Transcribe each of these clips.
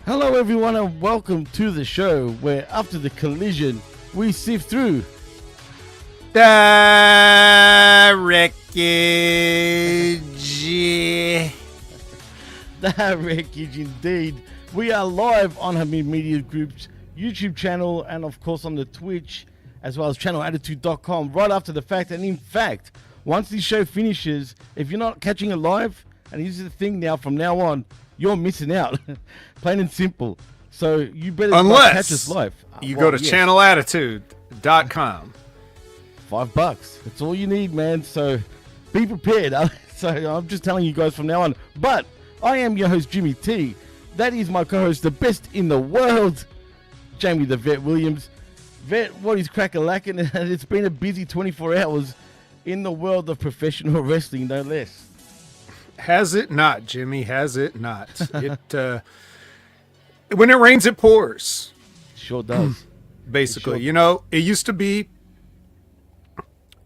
Hello everyone and welcome to the show where after the collision we sift through the wreckage. The wreckage indeed. We are live on Hamid Media Group's YouTube channel and of course on the Twitch as well as channelattitude.com right after the fact. And in fact, once this show finishes, if you're not catching it live, and this is the thing now from now on, you're missing out. Plain and simple. So you better catch us live. You go to channelattitude.com. $5. That's all you need, man. So be prepared. So I'm just telling you guys from now on. But I am your host, Jimmy T. That is my co-host, the best in the world, Jamie the Vet Williams. Vet, what is crack-a-lackin'? And it's been a busy 24 hours in the world of professional wrestling, no less. Has it not, Jimmy? Has it not? It when it rains, it pours. Sure does. Basically, you know, it used to be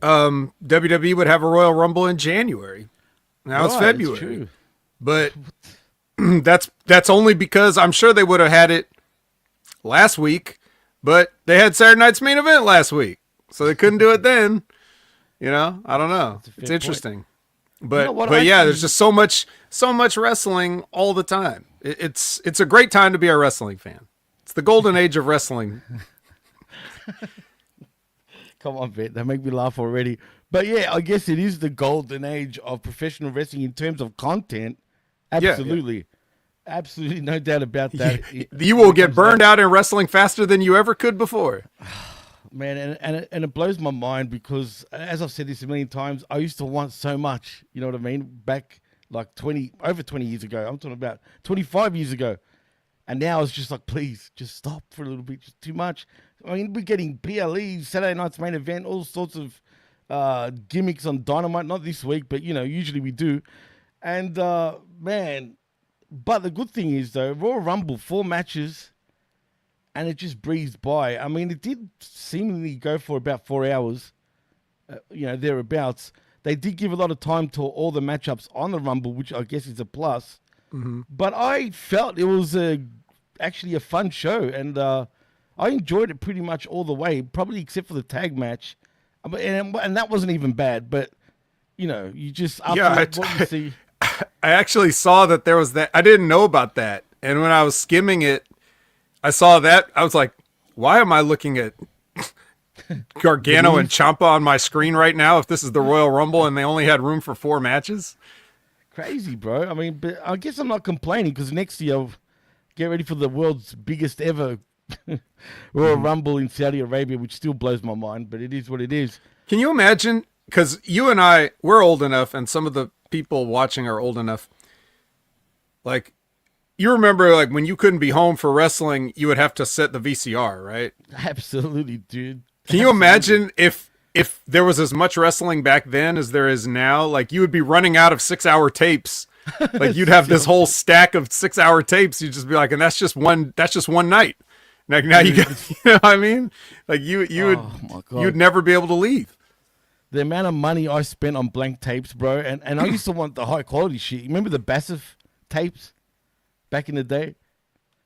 WWE would have a Royal Rumble in January. Now it's February. But that's only because I'm sure they would have had it last week, but they had Saturday Night's Main Event last week, so they couldn't do it then. You know, I don't know. It's interesting. Point. But yeah, there's just so much wrestling all the time. It's a great time to be a wrestling fan. It's the golden age of wrestling. Come on, Vet. That make me laugh already. But yeah, I guess it is the golden age of professional wrestling in terms of content. Absolutely. Yeah. Absolutely, no doubt about that. You will get burned out in wrestling faster than you ever could before. Man, and it blows my mind because, as I've said this a million times, I used to want so much, you know what I mean, back like over 20 years ago. I'm talking about 25 years ago. And now it's just like, please, just stop for a little bit, just too much. I mean, we're getting PLE, Saturday Night's Main Event, all sorts of gimmicks on Dynamite, not this week, but, you know, usually we do. And, man, but the good thing is, though, Royal Rumble, 4 matches, and it just breezed by. I mean, it did seemingly go for about 4 hours, you know, thereabouts. They did give a lot of time to all the matchups on the Rumble, which I guess is a plus. Mm-hmm. But I felt it was actually a fun show, and I enjoyed it pretty much all the way, probably except for the tag match. And that wasn't even bad, but, you know, you just... What you see... I actually saw that there was that. I didn't know about that. And when I was skimming it, I saw that. I was like, why am I looking at Gargano and Ciampa on my screen right now if this is the Royal Rumble and they only had room for 4 matches? Crazy, bro. I mean, but I guess I'm not complaining because next year I'll get ready for the world's biggest ever Royal Rumble in Saudi Arabia, which still blows my mind, but it is what it is. Can you imagine? Because you and I, we're old enough, and some of the people watching are old enough. Like, you remember, like, when you couldn't be home for wrestling, you would have to set the VCR, right? Absolutely, dude. Can you imagine if there was as much wrestling back then as there is now? Like, you would be running out of 6-hour tapes. Like, you'd have this whole stack of 6-hour tapes. You'd just be like, and that's just one night. Like, now you got, you know what I mean? Like, you'd never be able to leave. The amount of money I spent on blank tapes, bro, and I used to want the high quality shit. You remember the Bassif tapes back in the day?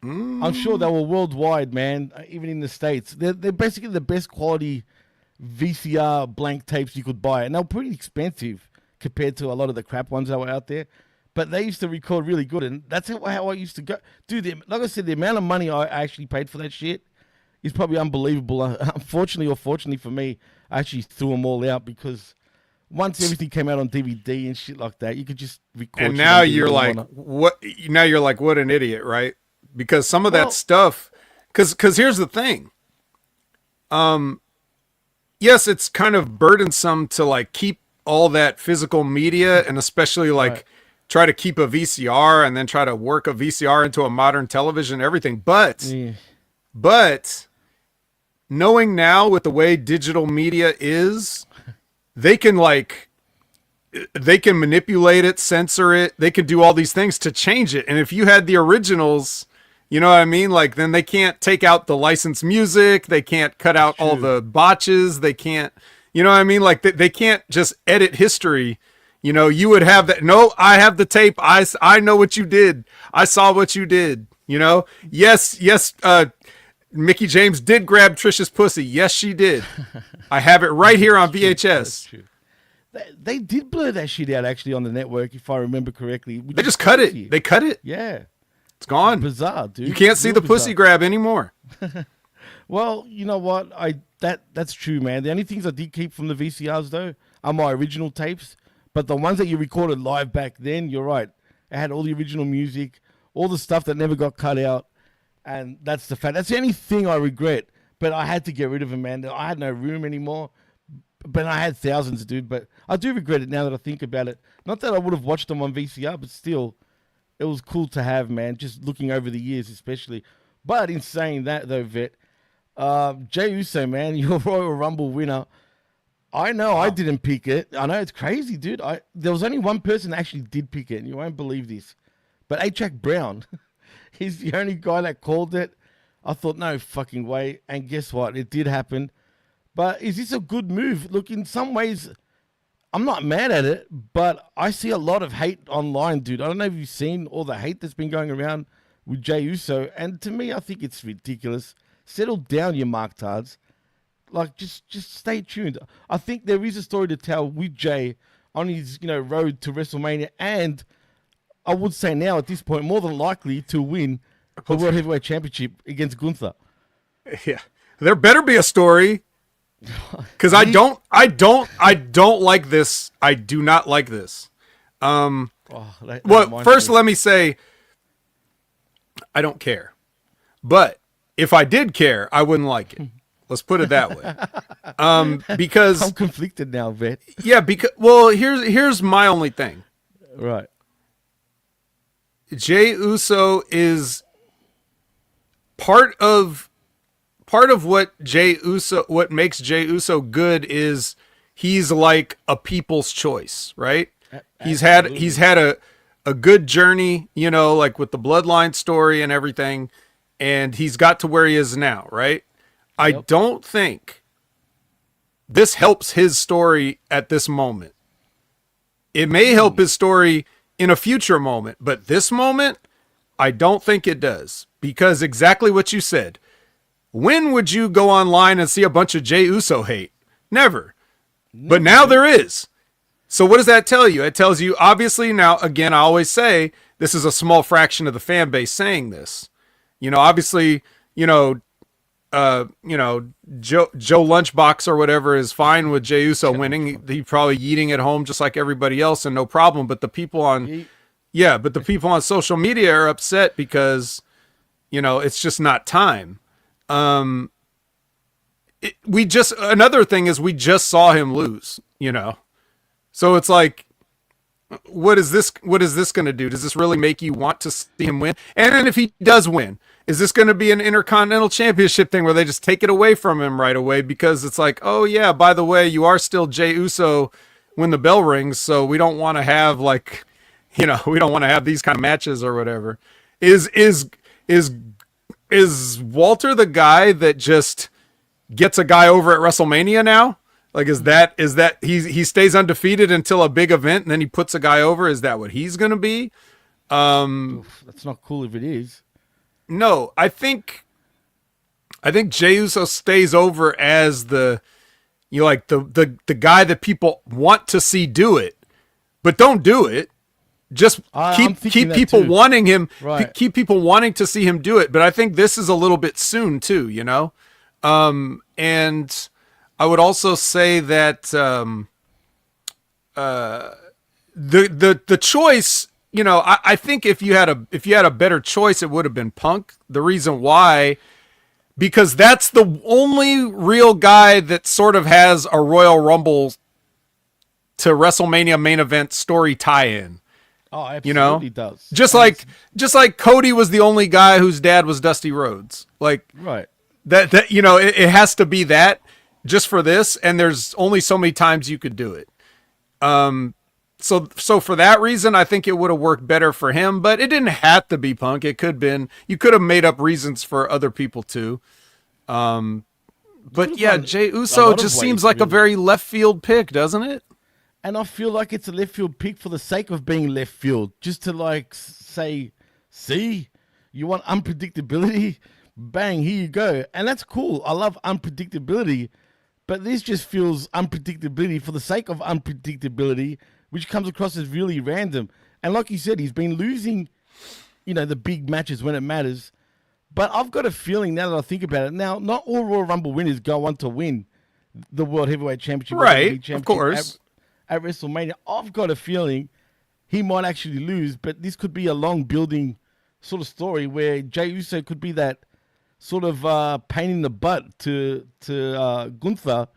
I'm sure they were worldwide, man, even in the States. They're basically the best quality VCR blank tapes you could buy. And they were pretty expensive compared to a lot of the crap ones that were out there. But they used to record really good, and that's how I used to go. Dude, like I said, the amount of money I actually paid for that shit is probably unbelievable. Unfortunately or fortunately for me, I actually threw them all out because once everything came out on DVD and shit like that, you could just record. And now you're like, what? Now you're like, what an idiot, right? Because some of that stuff, because here's the thing. Yes, it's kind of burdensome to like keep all that physical media, and especially like try to keep a VCR and then try to work a VCR into a modern television and everything. But knowing now with the way digital media is, they can manipulate it, censor it. They can do all these things to change it. And if you had the originals, you know what I mean? Like, then they can't take out the licensed music. They can't cut out all the botches. They can't, you know what I mean? Like, they can't just edit history. You would have that. No, I have the tape. I know what you did. I saw what you did. You know, yes. Mickey James did grab Trisha's pussy. Yes, she did. I have it right here on VHS. That's true. They did blur that shit out actually on the network, if I remember correctly. They just cut it. They cut it. Yeah. It's gone. Bizarre, dude. You can't see the pussy grab anymore. Well, you know what? That's true, man. The only things I did keep from the VCRs though are my original tapes. But the ones that you recorded live back then, you're right. It had all the original music, all the stuff that never got cut out. And that's the fact. That's the only thing I regret. But I had to get rid of them, man. I had no room anymore. But I had thousands, dude. But I do regret it now that I think about it. Not that I would have watched them on VCR, but still, it was cool to have, man. Just looking over the years, especially. But in saying that, though, Vet, Jey Uso, man, your Royal Rumble winner. I know I didn't pick it. I know it's crazy, dude. There was only one person that actually did pick it, and you won't believe this. But A-Track Brown, he's the only guy that called it. I thought, no fucking way. And guess what? It did happen. But is this a good move? Look, in some ways, I'm not mad at it, but I see a lot of hate online, dude. I don't know if you've seen all the hate that's been going around with Jey Uso. And to me, I think it's ridiculous. Settle down, you marktards. Like, just stay tuned. I think there is a story to tell with Jey on his, road to WrestleMania. And I would say now, at this point, more than likely to win the World Heavyweight Championship against Gunther. Yeah. There better be a story. Because I don't like this. I do not like this. Well, first let me say, I don't care. But if I did care, I wouldn't like it. Let's put it that way. Because I'm conflicted now, Vet. Yeah, here's my only thing. Right. Jey Uso is part of what makes Jey Uso good is he's like a people's choice, right? Absolutely. He's had a good journey, like with the bloodline story and everything, and he's got to where he is now, right? Yep. I don't think this helps his story at this moment. It may help his story in a future moment, but this moment, I don't think it does, because exactly what you said. When would you go online and see a bunch of Jey Uso hate? Never. But now there is. So what does that tell you? It tells you, obviously, now, again, I always say, this is a small fraction of the fan base saying this. Obviously, Joe Lunchbox or whatever is fine with Jey Uso winning. He probably eating at home just like everybody else and no problem. But the people on social media are upset because, it's just not time. Another thing is we just saw him lose, so it's like, what is this going to do? Does this really make you want to see him win? And then if he does win, is this going to be an Intercontinental Championship thing where they just take it away from him right away? Because it's like, oh yeah, by the way, you are still Jey Uso when the bell rings. So we don't want to have we don't want to have these kind of matches or whatever. Is Walter the guy that just gets a guy over at WrestleMania now? Like, is that he stays undefeated until a big event and then he puts a guy over? Is that what he's going to be? That's not cool if it is. No, I think Jey Uso stays over as the guy that people want to see do it, but don't do it. Just keep people wanting him, right. Keep people wanting to see him do it. But I think this is a little bit soon too, and I would also say that the choice, I think if you had a better choice, it would have been Punk. The reason why, because that's the only real guy that sort of has a Royal Rumble to WrestleMania main event story tie-in. Oh, absolutely does. Just like Cody was the only guy whose dad was Dusty Rhodes. Like, right. That it has to be that just for this, and there's only so many times you could do it. So for that reason, I think it would have worked better for him, but it didn't have to be Punk. It could have been, you could have made up reasons for other people too. But yeah, Jey Uso just seems like a very left field pick, doesn't it? And I feel like it's a left field pick for the sake of being left field, just to say, see, You want unpredictability? Bang, here you go. And that's cool. I love unpredictability, but this just feels unpredictability for the sake of unpredictability, which comes across as really random. And like you said, he's been losing, the big matches when it matters. But I've got a feeling now that I think about it. Now, not all Royal Rumble winners go on to win the World Heavyweight Championship. Right, of course. At WrestleMania. I've got a feeling he might actually lose, but this could be a long building sort of story where Jey Uso could be that sort of pain in the butt to Gunther,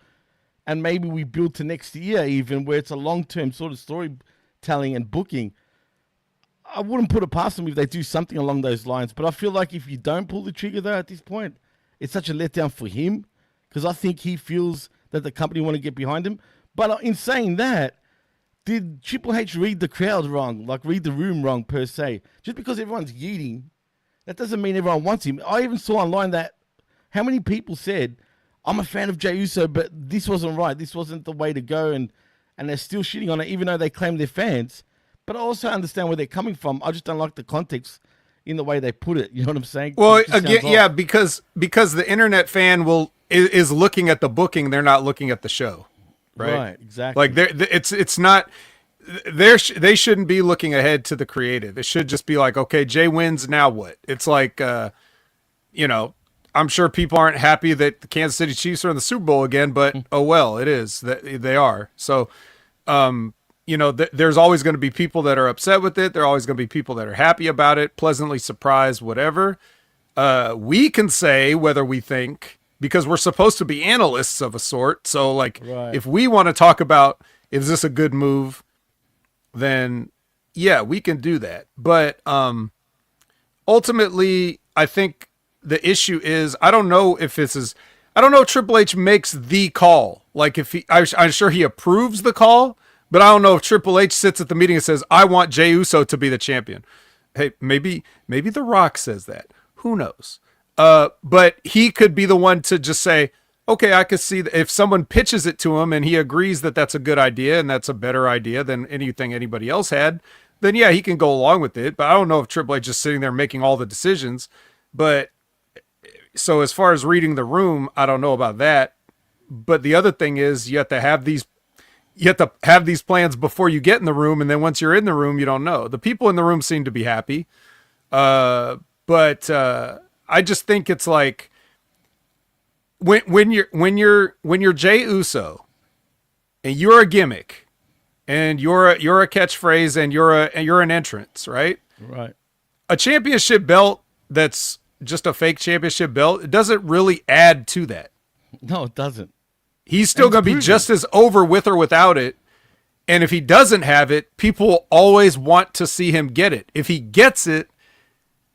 and maybe we build to next year even, where it's a long-term sort of storytelling and booking. I wouldn't put it past them if they do something along those lines, but I feel like if you don't pull the trigger though at this point, it's such a letdown for him, because I think he feels that the company want to get behind him. But in saying that, did Triple H read the crowd wrong, like read the room wrong per se? Just because everyone's yeeting, that doesn't mean everyone wants him. I even saw online that how many people said, I'm a fan of Jey Uso, but this wasn't right. This wasn't the way to go. And they're still shitting on it, even though they claim they're fans. But I also understand where they're coming from. I just don't like the context in the way they put it. You know what I'm saying? Well, again, yeah, because the internet fan is looking at the booking. They're not looking at the show. Right, exactly. Like it's not. They shouldn't be looking ahead to the creative. It should just be like, okay, Jay wins, now what? It's like, I'm sure people aren't happy that the Kansas City Chiefs are in the Super Bowl again, but oh well, it is that they are. So, there's always going to be people that are upset with it. There are always going to be people that are happy about it, pleasantly surprised, whatever. We can say whether we think, because we're supposed to be analysts of a sort. So, like, if we want to talk about, is this a good move? Then yeah, we can do that. But ultimately, I think the issue is, I don't know if Triple H makes the call. Like, I'm sure he approves the call, but I don't know if Triple H sits at the meeting and says, I want Jey Uso to be the champion. Hey, maybe The Rock says that. Who knows? But he could be the one to just say, okay, I could see that if someone pitches it to him and he agrees that that's a good idea and that's a better idea than anything anybody else had, then yeah, he can go along with it. But I don't know if Triple H is sitting there making all the decisions. But so as far as reading the room, I don't know about that. But the other thing is you have to have these plans before you get in the room. And then once you're in the room, you don't know. The people in the room seem to be happy. But I just think it's like, when you're Jey Uso and you're a gimmick and you're a catchphrase and you're an entrance, right? Right. A championship belt that's just a fake championship belt, it doesn't really add to that. No, it doesn't. He's still going to be just as over with or without it. And if he doesn't have it, people will always want to see him get it. If he gets it,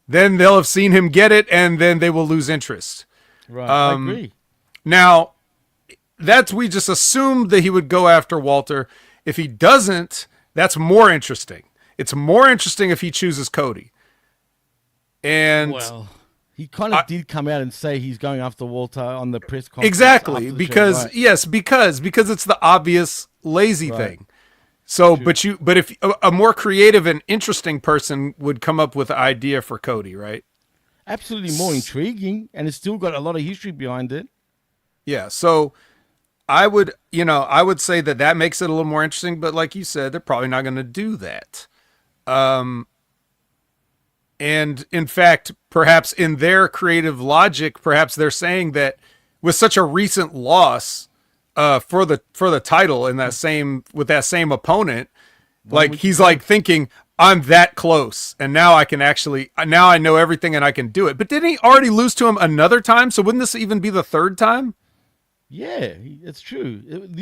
then they'll have seen him get it and then they will lose interest. Right, I agree. Now, we just assumed that he would go after Walter. If he doesn't, that's more interesting. It's more interesting if he chooses Cody. And well, he kind of did come out and say he's going after Walter on the press conference. Exactly, because because it's the obvious lazy thing. So, but if a more creative and interesting person would come up with an idea for Cody, right? Absolutely more intriguing, and it's still got a lot of history behind it. Yeah, so I would say that makes it a little more interesting, but like you said, they're probably not going to do that. And in fact, perhaps in their creative logic, perhaps they're saying that with such a recent loss for the title in with that same opponent, like he's like thinking, I'm that close, and now I know everything and I can do it. But didn't he already lose to him another time? So wouldn't this even be the third time? Yeah, it's true.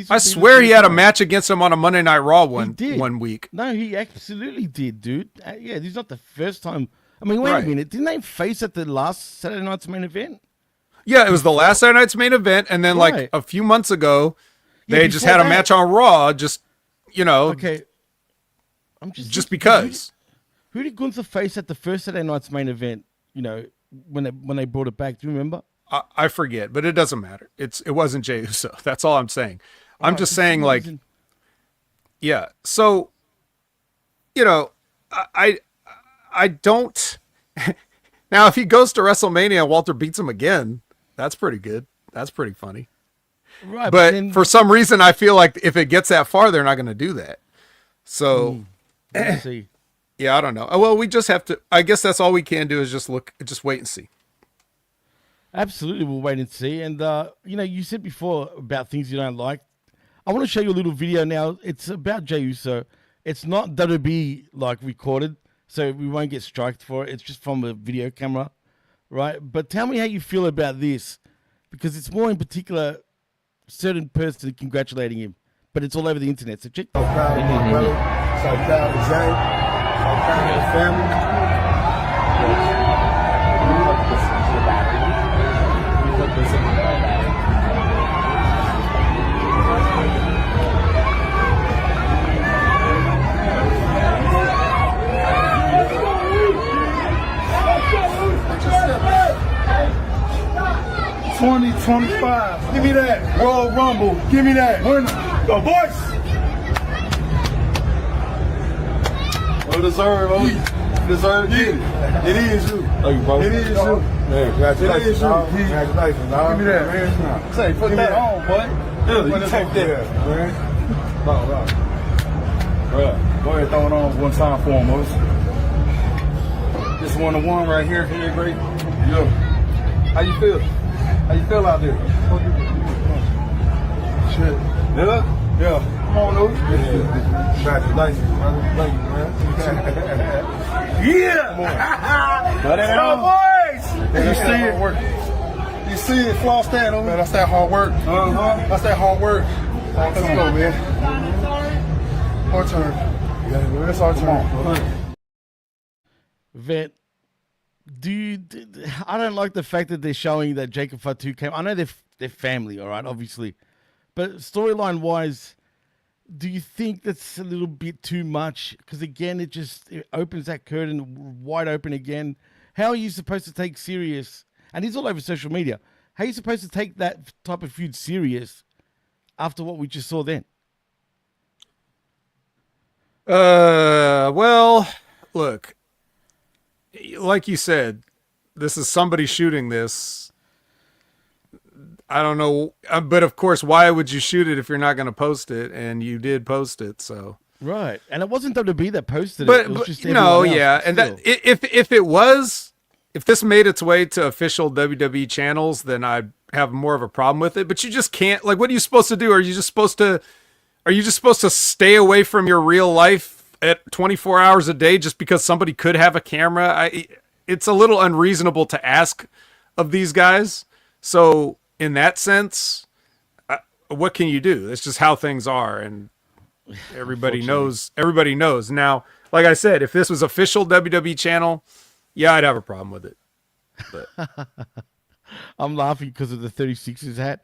I swear he had a match against him on a Monday Night Raw one week. No, he absolutely did, dude. Yeah, this is not the first time. I mean, wait a minute. Didn't they face at the last Saturday Night's Main Event? Yeah, it was the last Saturday Night's Main Event, and then like a few months ago, they just had a match on Raw. Okay. I'm just because. Who did Gunther face at the first Saturday Night's Main Event? When they brought it back. Do you remember? I forget, but it doesn't matter. It wasn't Jey Uso. That's all I'm saying. I'm just saying, like, yeah. So, I don't. Now, if he goes to WrestleMania and Walter beats him again, that's pretty good. That's pretty funny. Right, but then, for some reason, I feel like if it gets that far, they're not going to do that. So, see. Yeah, I don't know. Well, we just have to. I guess that's all we can do is just wait and see. Absolutely, we'll wait and see. And you said before about things you don't like. I want to show you a little video now. It's about Jey Uso. It's not WWE like recorded, so we won't get striked for it. It's just from a video camera, right? But tell me how you feel about this, because it's more in particular certain person congratulating him, but it's all over the internet. So check. So proud of my brother. So proud of Jay. So proud of the family. 2025. Give me that. Royal Rumble. Give me that. Winner. The voice. Well deserved, bro. You deserve to get it. It is you. Thank you, bro. It is you. Man, congratulations. It is you. Congratulations, dog. Give me that, man. Say, put that on, boy. Yeah, you take that, man. Bro. Go ahead, throw it on one time for him, boys. This 1-on-1 right here. Here, great. Yo. How you feel? How you feel out there? Shit. Yeah? Yeah. Come on, dude. Congratulations, brother. Thank you, man. Yeah! Come on. Let it out. Boys! You see it? You see it? Floss that on me. That's that hard work. Uh-huh. That's that hard work. Let's go, man. Our turn. Yeah, it's our turn. Vet, I don't like the fact that they're showing that Jacob Fatu came. I know they're family, all right, obviously. But storyline-wise, do you think that's a little bit too much? Because, again, it opens that curtain wide open again. How are you supposed to take serious? And he's all over social media. How are you supposed to take that type of feud serious after what we just saw then? Well, look, like you said, this is somebody shooting this. I don't know, but of course, why would you shoot it if you're not going to post it? And you did post it, so right. And it wasn't WWE that posted it. It was just no, yeah, and that if this made its way to official WWE channels, then I'd have more of a problem with it. But you just can't. Like, what are you supposed to do? Are you just supposed to stay away from your real life at 24 hours a day just because somebody could have a camera? It's a little unreasonable to ask of these guys. So in that sense, what can you do? That's just how things are. And everybody knows. Now, like I said, if this was official WWE channel, yeah, I'd have a problem with it. But I'm laughing because of the 36ers hat.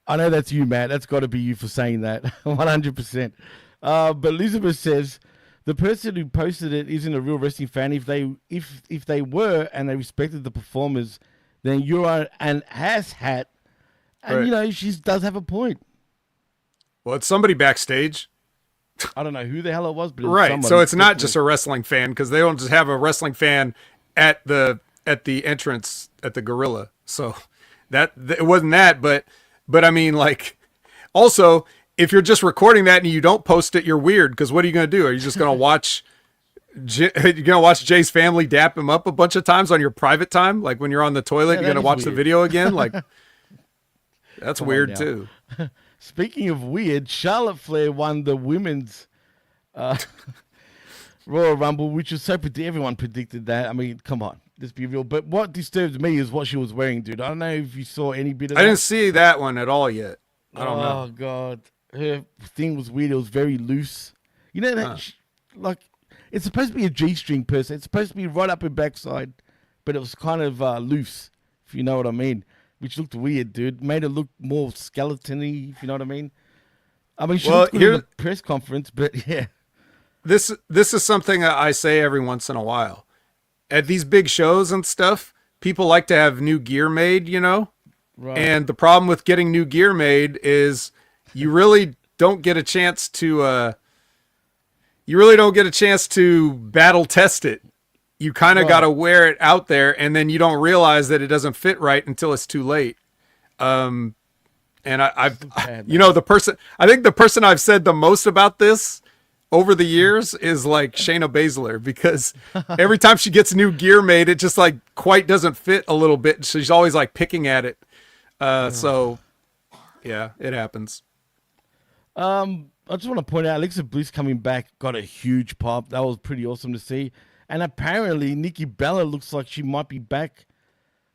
I know that's you, Matt. That's got to be you for saying that. 100%. But Elizabeth says the person who posted it isn't a real wrestling fan. If they were and they respected the performers, then you're an ass hat. And, right. She does have a point. Well, it's somebody backstage. I don't know who the hell it was, but it was right. somebody. So it's not just a wrestling fan, because they don't just have a wrestling fan at the entrance at the Gorilla. So that it wasn't that, but I mean, like, also, if you're just recording that and you don't post it, you're weird, because what are you going to do? Are you just going to watch Jay's family dap him up a bunch of times on your private time? Like when you're on the toilet, you're going to watch the video again? Like, that's weird too. Speaking of weird, Charlotte Flair won the women's Royal Rumble, which was so everyone predicted that. I mean, come on, let's be real. But what disturbed me is what she was wearing, dude. I don't know if you saw any bit of that. I didn't see that one at all yet. I don't know. Oh, God. Her thing was weird. It was very loose. You know, that like, it's supposed to be a G-string person. It's supposed to be right up her backside, but it was kind of loose, if you know what I mean, which looked weird, dude. Made it look more skeleton-y, if you know what I mean. I mean, she looked good in the press conference, but yeah. This is something I say every once in a while. At these big shows and stuff, people like to have new gear made, Right. And the problem with getting new gear made is you really don't get a chance to battle test it. you kind of got to wear it out there, and then you don't realize that it doesn't fit right until it's too late. And I've you know, I think the person I've said the most about this over the years is like Shayna Baszler, because every time she gets new gear made, it just like quite doesn't fit a little bit. So she's always like picking at it. So yeah, it happens. I just want to point out, Alexa Bliss coming back got a huge pop. That was pretty awesome to see. And apparently, Nikki Bella looks like she might be back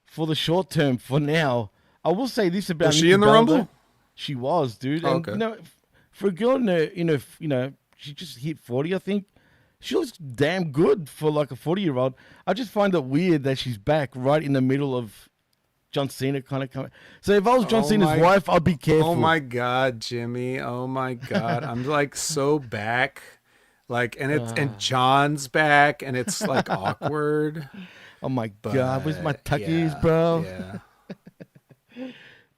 for the short term. For now, I will say this about. Was she Nikki in the Bella, Rumble? though. She was, dude. Oh, and, okay. you know, for a girl in her, she just hit 40, I think. She looks damn good for like a 40-year-old. I just find it weird that she's back right in the middle of John Cena kind of coming. So if I was John Cena's wife, I'd be careful. Oh my God, Jimmy. Oh my God. I'm like so back. Like, and it's and John's back, and it's like awkward. Oh my God, where's my tuckies, bro? Yeah.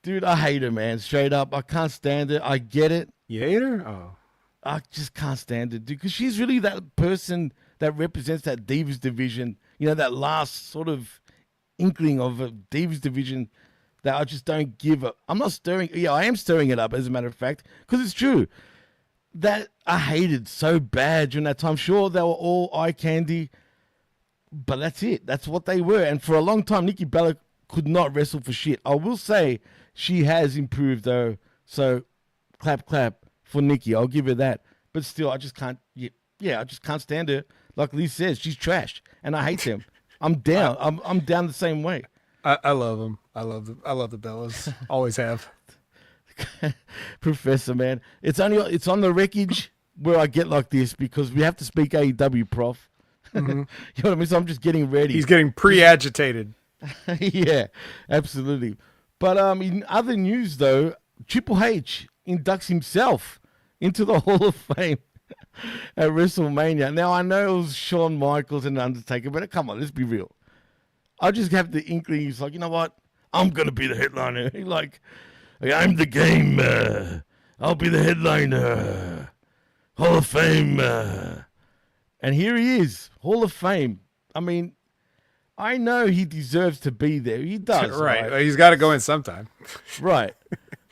Dude, I hate her, man. Straight up, I can't stand it. I get it. You hate her? Oh, I just can't stand it, dude. Because she's really that person that represents that Divas division. You know, that last sort of inkling of a Divas division that I just don't give a. I'm not stirring. Yeah, I am stirring it up, as a matter of fact, because it's true. That I hated so bad during that time. Sure, they were all eye candy, but that's it. That's what they were. And for a long time, Nikki Bella could not wrestle for shit. I will say she has improved, though. So, clap for Nikki. I'll give her that. But still, I just can't. Yeah, I just can't stand her. Like Lee says, she's trash, and I hate them. I'm down. I'm down the same way. I love them. I love the Bellas. Always have. Professor, man, it's on the wreckage where I get like this because we have to speak AEW, Prof. Mm-hmm. You know what I mean? So I'm just getting ready. He's getting pre-agitated. Yeah, absolutely. But in other news, though, Triple H inducts himself into the Hall of Fame at WrestleMania. Now, I know it was Shawn Michaels and Undertaker, but come on, let's be real. I just have the inkling. He's like, you know what? I'm going to be the headliner. I'm the game. I'll be the headliner. Hall of Fame. And here he is, Hall of Fame. I mean, I know he deserves to be there. He does. Right. He's got to go in sometime. Right.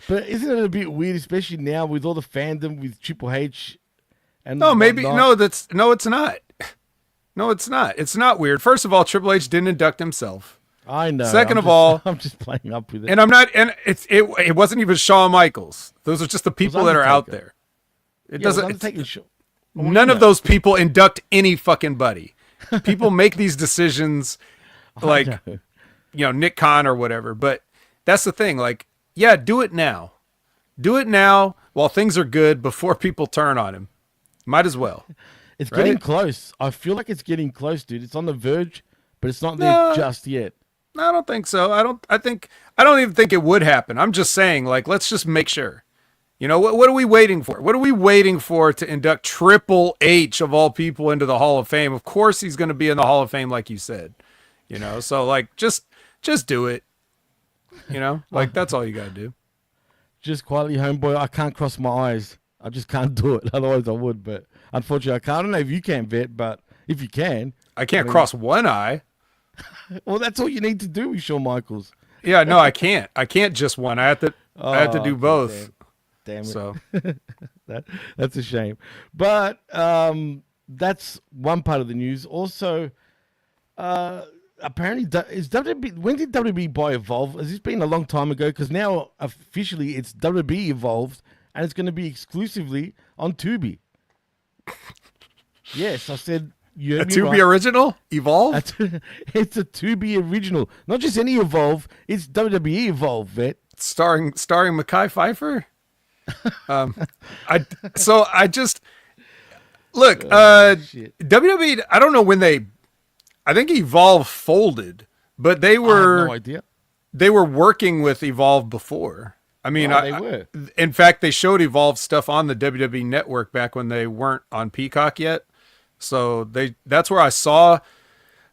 But isn't it a bit weird, especially now with all the fandom with Triple H? And no, maybe. whatnot? No, it's not. No, it's not. It's not weird. First of all, Triple H didn't induct himself. I know. Second of all, I'm just playing up with it. And I'm not. And it wasn't even Shawn Michaels. Those are just the people that are out there. It doesn't. None of those people induct any fucking buddy. People make these decisions, like Nick Khan or whatever. But that's the thing. Like, yeah, do it now. Do it now while things are good before people turn on him. Might as well. It's getting close. I feel like it's getting close, dude. It's on the verge, but it's not there just yet. No, I don't think so. I don't even think it would happen. I'm just saying, like, let's just make sure. What are we waiting for? What are we waiting for to induct Triple H of all people into the Hall of Fame? Of course he's going to be in the Hall of Fame, like you said. So like just do it. Like that's all you got to do. Just quietly, homeboy. I can't cross my eyes. I just can't do it. Otherwise, I would. But unfortunately, I can't. I don't know if you can, Vet, but if you can, I can't cross one eye. Well, that's all you need to do with Shawn Michaels. Yeah, no, I can't. I can't just one. I have to do both. Damn it. So that's a shame. But that's one part of the news. Also, apparently, when did WWE buy Evolve? Has this been a long time ago? Because now officially it's WWE Evolved, and it's going to be exclusively on Tubi. Yes, I said. A Tubi original? Evolve? It's a Tubi original. Not just any Evolve. It's WWE Evolve, Vet. Starring Mekhi Phifer? Look, WWE, I don't know when I think Evolve folded, but they were. I have no idea. They were working with Evolve before. I mean, they were. In fact, they showed Evolve stuff on the WWE network back when they weren't on Peacock yet. So that's where I saw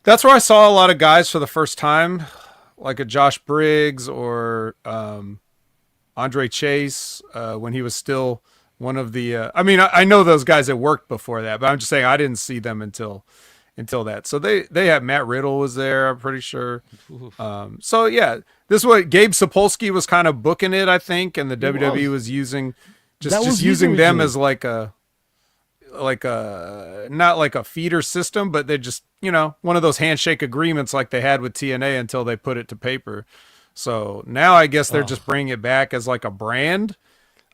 a lot of guys for the first time, like a Josh Briggs or Andre Chase when he was still one of the. I mean, I know those guys that worked before that, but I'm just saying I didn't see them until until that. So they had Matt Riddle was there, I'm pretty sure. So yeah, this is what Gabe Sapolsky was kind of booking it, I think, and the WWE was using just using them as like a not like a feeder system, but they just, you know, one of those handshake agreements like they had with TNA until they put it to paper. So now I guess they're just bringing it back as like a brand.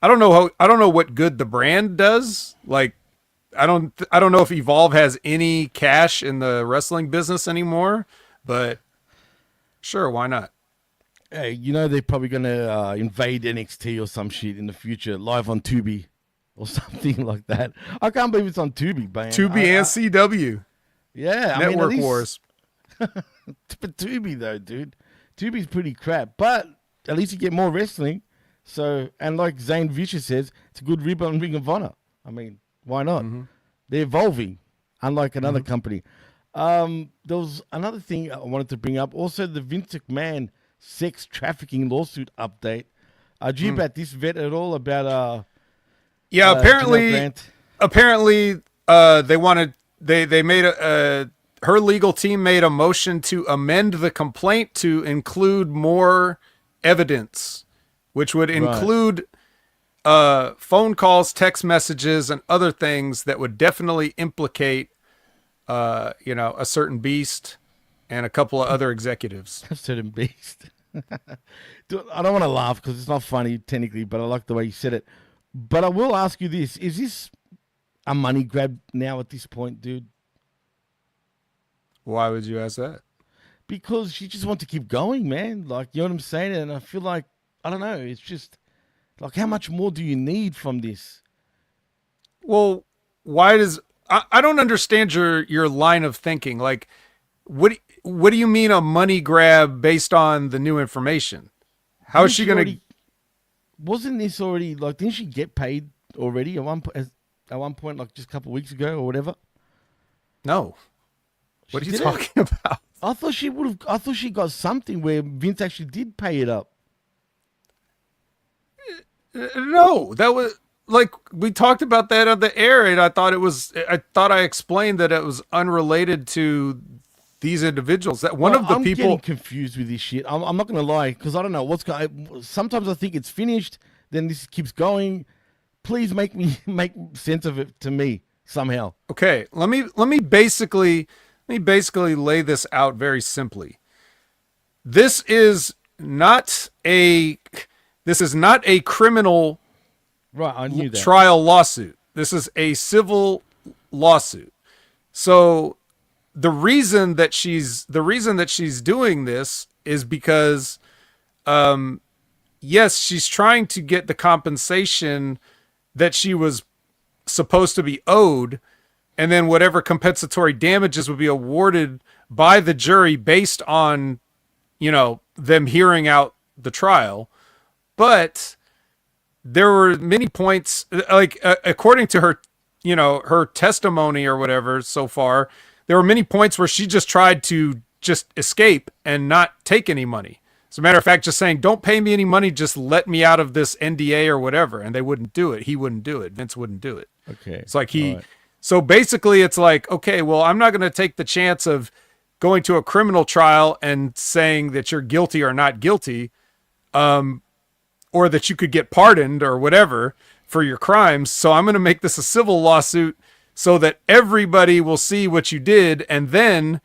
I don't know what good the brand does. Like, I don't know if Evolve has any cash in the wrestling business anymore, but sure, why not? Hey, you know they're probably gonna invade NXT or some shit in the future, live on Tubi or something like that. I can't believe it's on Tubi, man. Tubi and CW. Yeah, Network Wars. But Tubi though, dude, Tubi's pretty crap. But at least you get more wrestling. So, and like Zane Vicious says, it's a good rib on Ring of Honor. I mean, why not? Mm-hmm. They're evolving, unlike another company. There was another thing I wanted to bring up. Also, the Vince McMahon sex trafficking lawsuit update. Do you about this vet at all about yeah, apparently they made her legal team made a motion to amend the complaint to include more evidence, which would include phone calls, text messages, and other things that would definitely implicate you know, a certain beast and a couple of other executives. A certain beast. Dude, I don't want to laugh because it's not funny technically, but I like the way you said it. But I will ask you this. Is this a money grab now at this point, dude? Why would you ask that? Because you just want to keep going, man. Like, you know what I'm saying? And I feel like, I don't know, it's just, like, how much more do you need from this? Well, why does... I don't understand your line of thinking. Like, what do you mean a money grab based on the new information? How is she going to... Wasn't this already, like, didn't she get paid already at one point, like just a couple of weeks ago or whatever? No. What are you talking about? I thought she got something where Vince actually did pay it up. No, that was... Like, we talked about that on the air, and I thought I explained that it was unrelated to these individuals. That one of the I'm people... getting confused with this shit. I'm not going to lie, because I don't know what's going... Sometimes I think it's finished, then this keeps going. Please make sense of it to me somehow. Okay, let me basically lay this out very simply. This is not a criminal... Right, I knew that. Trial lawsuit. This is a civil lawsuit. So the reason that she's doing this is because, yes, she's trying to get the compensation that she was supposed to be owed, and then whatever compensatory damages would be awarded by the jury based on, you know, them hearing out the trial. But there were many points, like according to her, you know, her testimony or whatever so far, there were many points where she just tried to just escape and not take any money. As a matter of fact, just saying, don't pay me any money, just let me out of this NDA or whatever. And they wouldn't do it. He wouldn't do it. Vince wouldn't do it. Okay. It's like so basically it's like, okay, well, I'm not going to take the chance of going to a criminal trial and saying that you're guilty or not guilty. Or that you could get pardoned or whatever for your crimes. So I'm going to make this a civil lawsuit so that everybody will see what you did. And then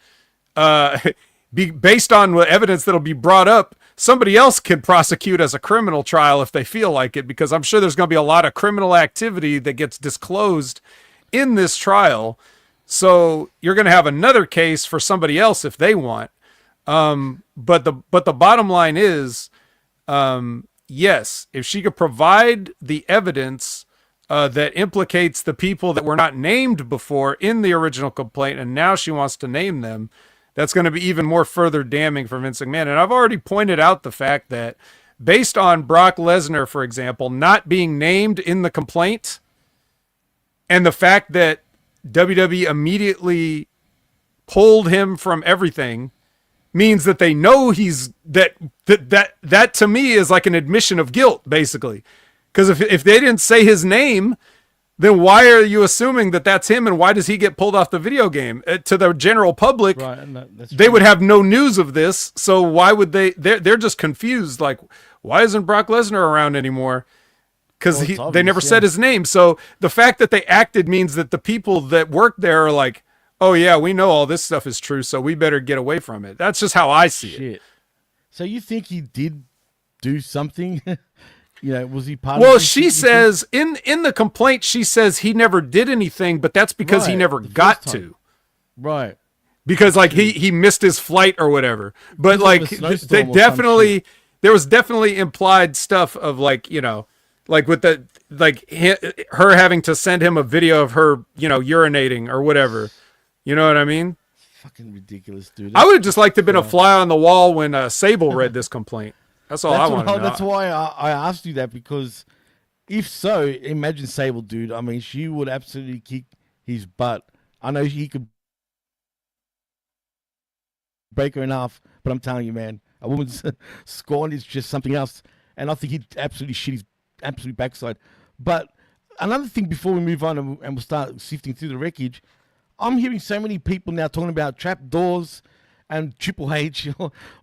be based on what evidence that'll be brought up, somebody else can prosecute as a criminal trial if they feel like it, because I'm sure there's going to be a lot of criminal activity that gets disclosed in this trial. So you're going to have another case for somebody else if they want. But the bottom line is, yes, if she could provide the evidence that implicates the people that were not named before in the original complaint, and now she wants to name them, that's going to be even more further damning for Vince McMahon. And I've already pointed out the fact that based on Brock Lesnar, for example, not being named in the complaint, and the fact that WWE immediately pulled him from everything, means that they know he's that to me is like an admission of guilt, basically. Because if they didn't say his name, then why are you assuming that that's him, and why does he get pulled off the video game? To the general public, Right, and that's they true. would have no news of this, so why would they're just confused, like, why isn't Brock Lesnar around anymore? Because they never said his name. So the fact that they acted means that the people that work there are like, oh yeah, we know all this stuff is true, so we better get away from it. That's just how I see it. So you think he did do something? Was he part Well, of this? she says in the complaint, she says he never did anything, but that's because he Right, never the got first time. to. Right. Because like he missed his flight or whatever. But Because like of a they snowstorm or some definitely, there was definitely implied stuff of like, like with the, like her having to send him a video of her, urinating or whatever. You know what I mean? Fucking ridiculous, dude. I would have just liked to have been a fly on the wall when Sable read this complaint. That's all I want to know. That's why I asked you that, because if so, imagine Sable, dude. I mean, she would absolutely kick his butt. I know he could break her in half, but I'm telling you, man, a woman's scorn is just something else. And I think he'd absolutely shit his absolute backside. But another thing before we move on and we'll start sifting through the wreckage, I'm hearing so many people now talking about trapdoors and Triple H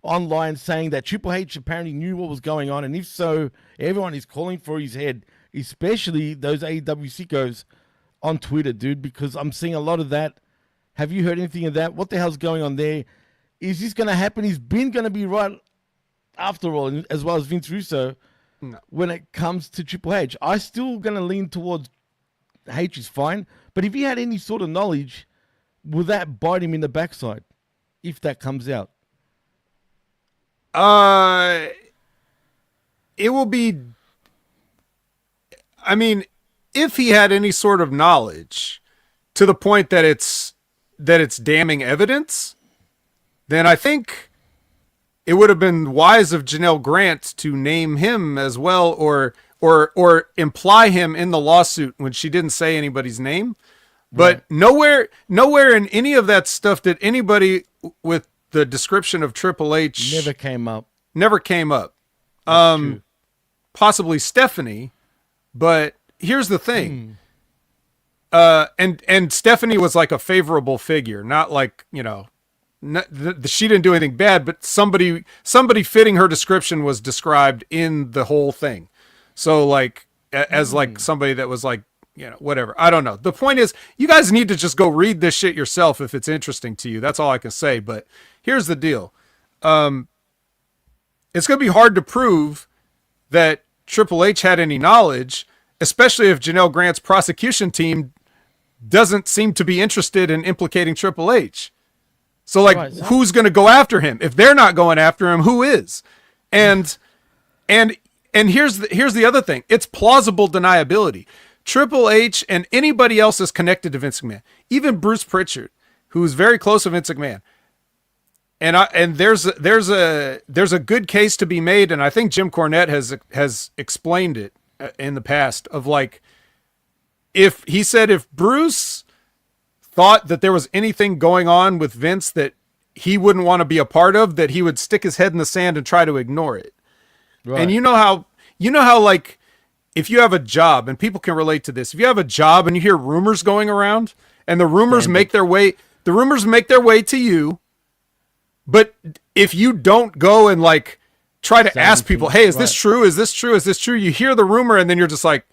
online saying that Triple H apparently knew what was going on. And if so, everyone is calling for his head, especially those AEW sickos on Twitter, dude, because I'm seeing a lot of that. Have you heard anything of that? What the hell's going on there? Is this going to happen? Is Ben going to be right after all, as well as Vince Russo, when it comes to Triple H? I'm still going to lean towards H is fine. But if he had any sort of knowledge, will that bite him in the backside if that comes out? It will be, I mean, if he had any sort of knowledge to the point that it's damning evidence, then I think it would have been wise of Janelle Grant to name him as well, or imply him in the lawsuit when she didn't say anybody's name. But nowhere in any of that stuff did anybody with the description of Triple H Never came up. True. Possibly Stephanie, but here's the thing. And Stephanie was like a favorable figure, not like, she didn't do anything bad, but somebody fitting her description was described in the whole thing. So like, as like somebody that was like, whatever. I don't know. The point is, you guys need to just go read this shit yourself if it's interesting to you. That's all I can say. But here's the deal. It's going to be hard to prove that Triple H had any knowledge, especially if Janelle Grant's prosecution team doesn't seem to be interested in implicating Triple H. So like, who's going to go after him? If they're not going after him, who is? And here's the other thing. It's plausible deniability. Triple H and anybody else is connected to Vince McMahon. Even Bruce Pritchard, who is very close to Vince McMahon. And there's a good case to be made, and I think Jim Cornette has explained it in the past, of like, if Bruce thought that there was anything going on with Vince that he wouldn't want to be a part of, that he would stick his head in the sand and try to ignore it. Right. And you know how like, if you have a job, and people can relate to this, if you have a job and you hear rumors going around, and the rumors make their way to you, but if you don't go and like try to ask people, hey, is this true? Is this true? Is this true? You hear the rumor and then you're just like,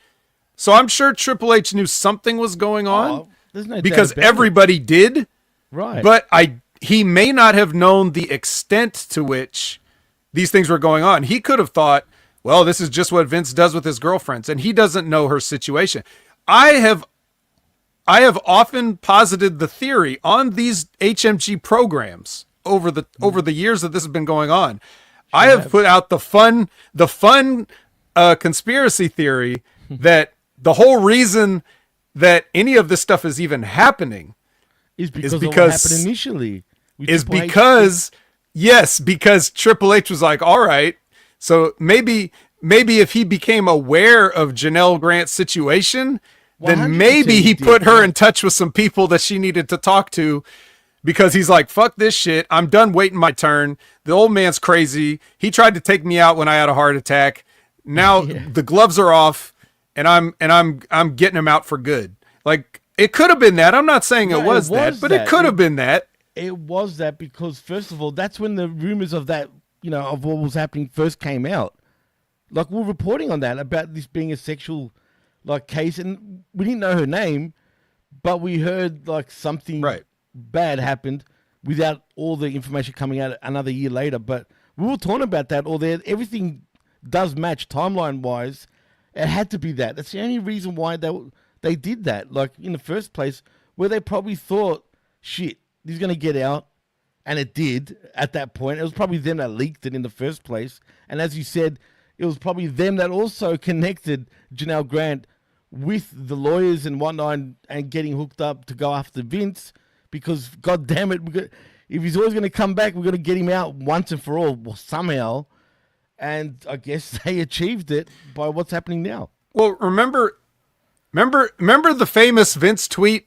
so I'm sure Triple H knew something was going on, because everybody did. Right. But he may not have known the extent to which these things were going on. He could have thought, well, this is just what Vince does with his girlfriends, and he doesn't know her situation. I have often posited the theory on these HMG programs over the years that this has been going on. I have put out the fun conspiracy theory that the whole reason that any of this stuff is even happening is because of what happened initially. Because Triple H was like, all right, so maybe if he became aware of Janelle Grant's situation, then maybe he put her in touch with some people that she needed to talk to, because he's like, fuck this shit. I'm done waiting my turn. The old man's crazy. He tried to take me out when I had a heart attack. Now the gloves are off. and I'm getting him out for good. Like, it could have been that. I'm not saying it was that, but it could have been that. It was that because, first of all, that's when the rumors of that, of what was happening first came out. Like, we're reporting on that, about this being a sexual, case, and we didn't know her name, but we heard, something bad happened without all the information coming out another year later. But we were talking about that, everything does match timeline-wise. It had to be that. That's the only reason why they did that, in the first place, where they probably thought, shit, he's going to get out. And it did at that point. It was probably them that leaked it in the first place. And as you said, it was probably them that also connected Janelle Grant with the lawyers and whatnot and getting hooked up to go after Vince. Because, God damn it, if he's always going to come back, we're going to get him out once and for all, somehow. And I guess they achieved it by what's happening now. Well, remember the famous Vince tweet?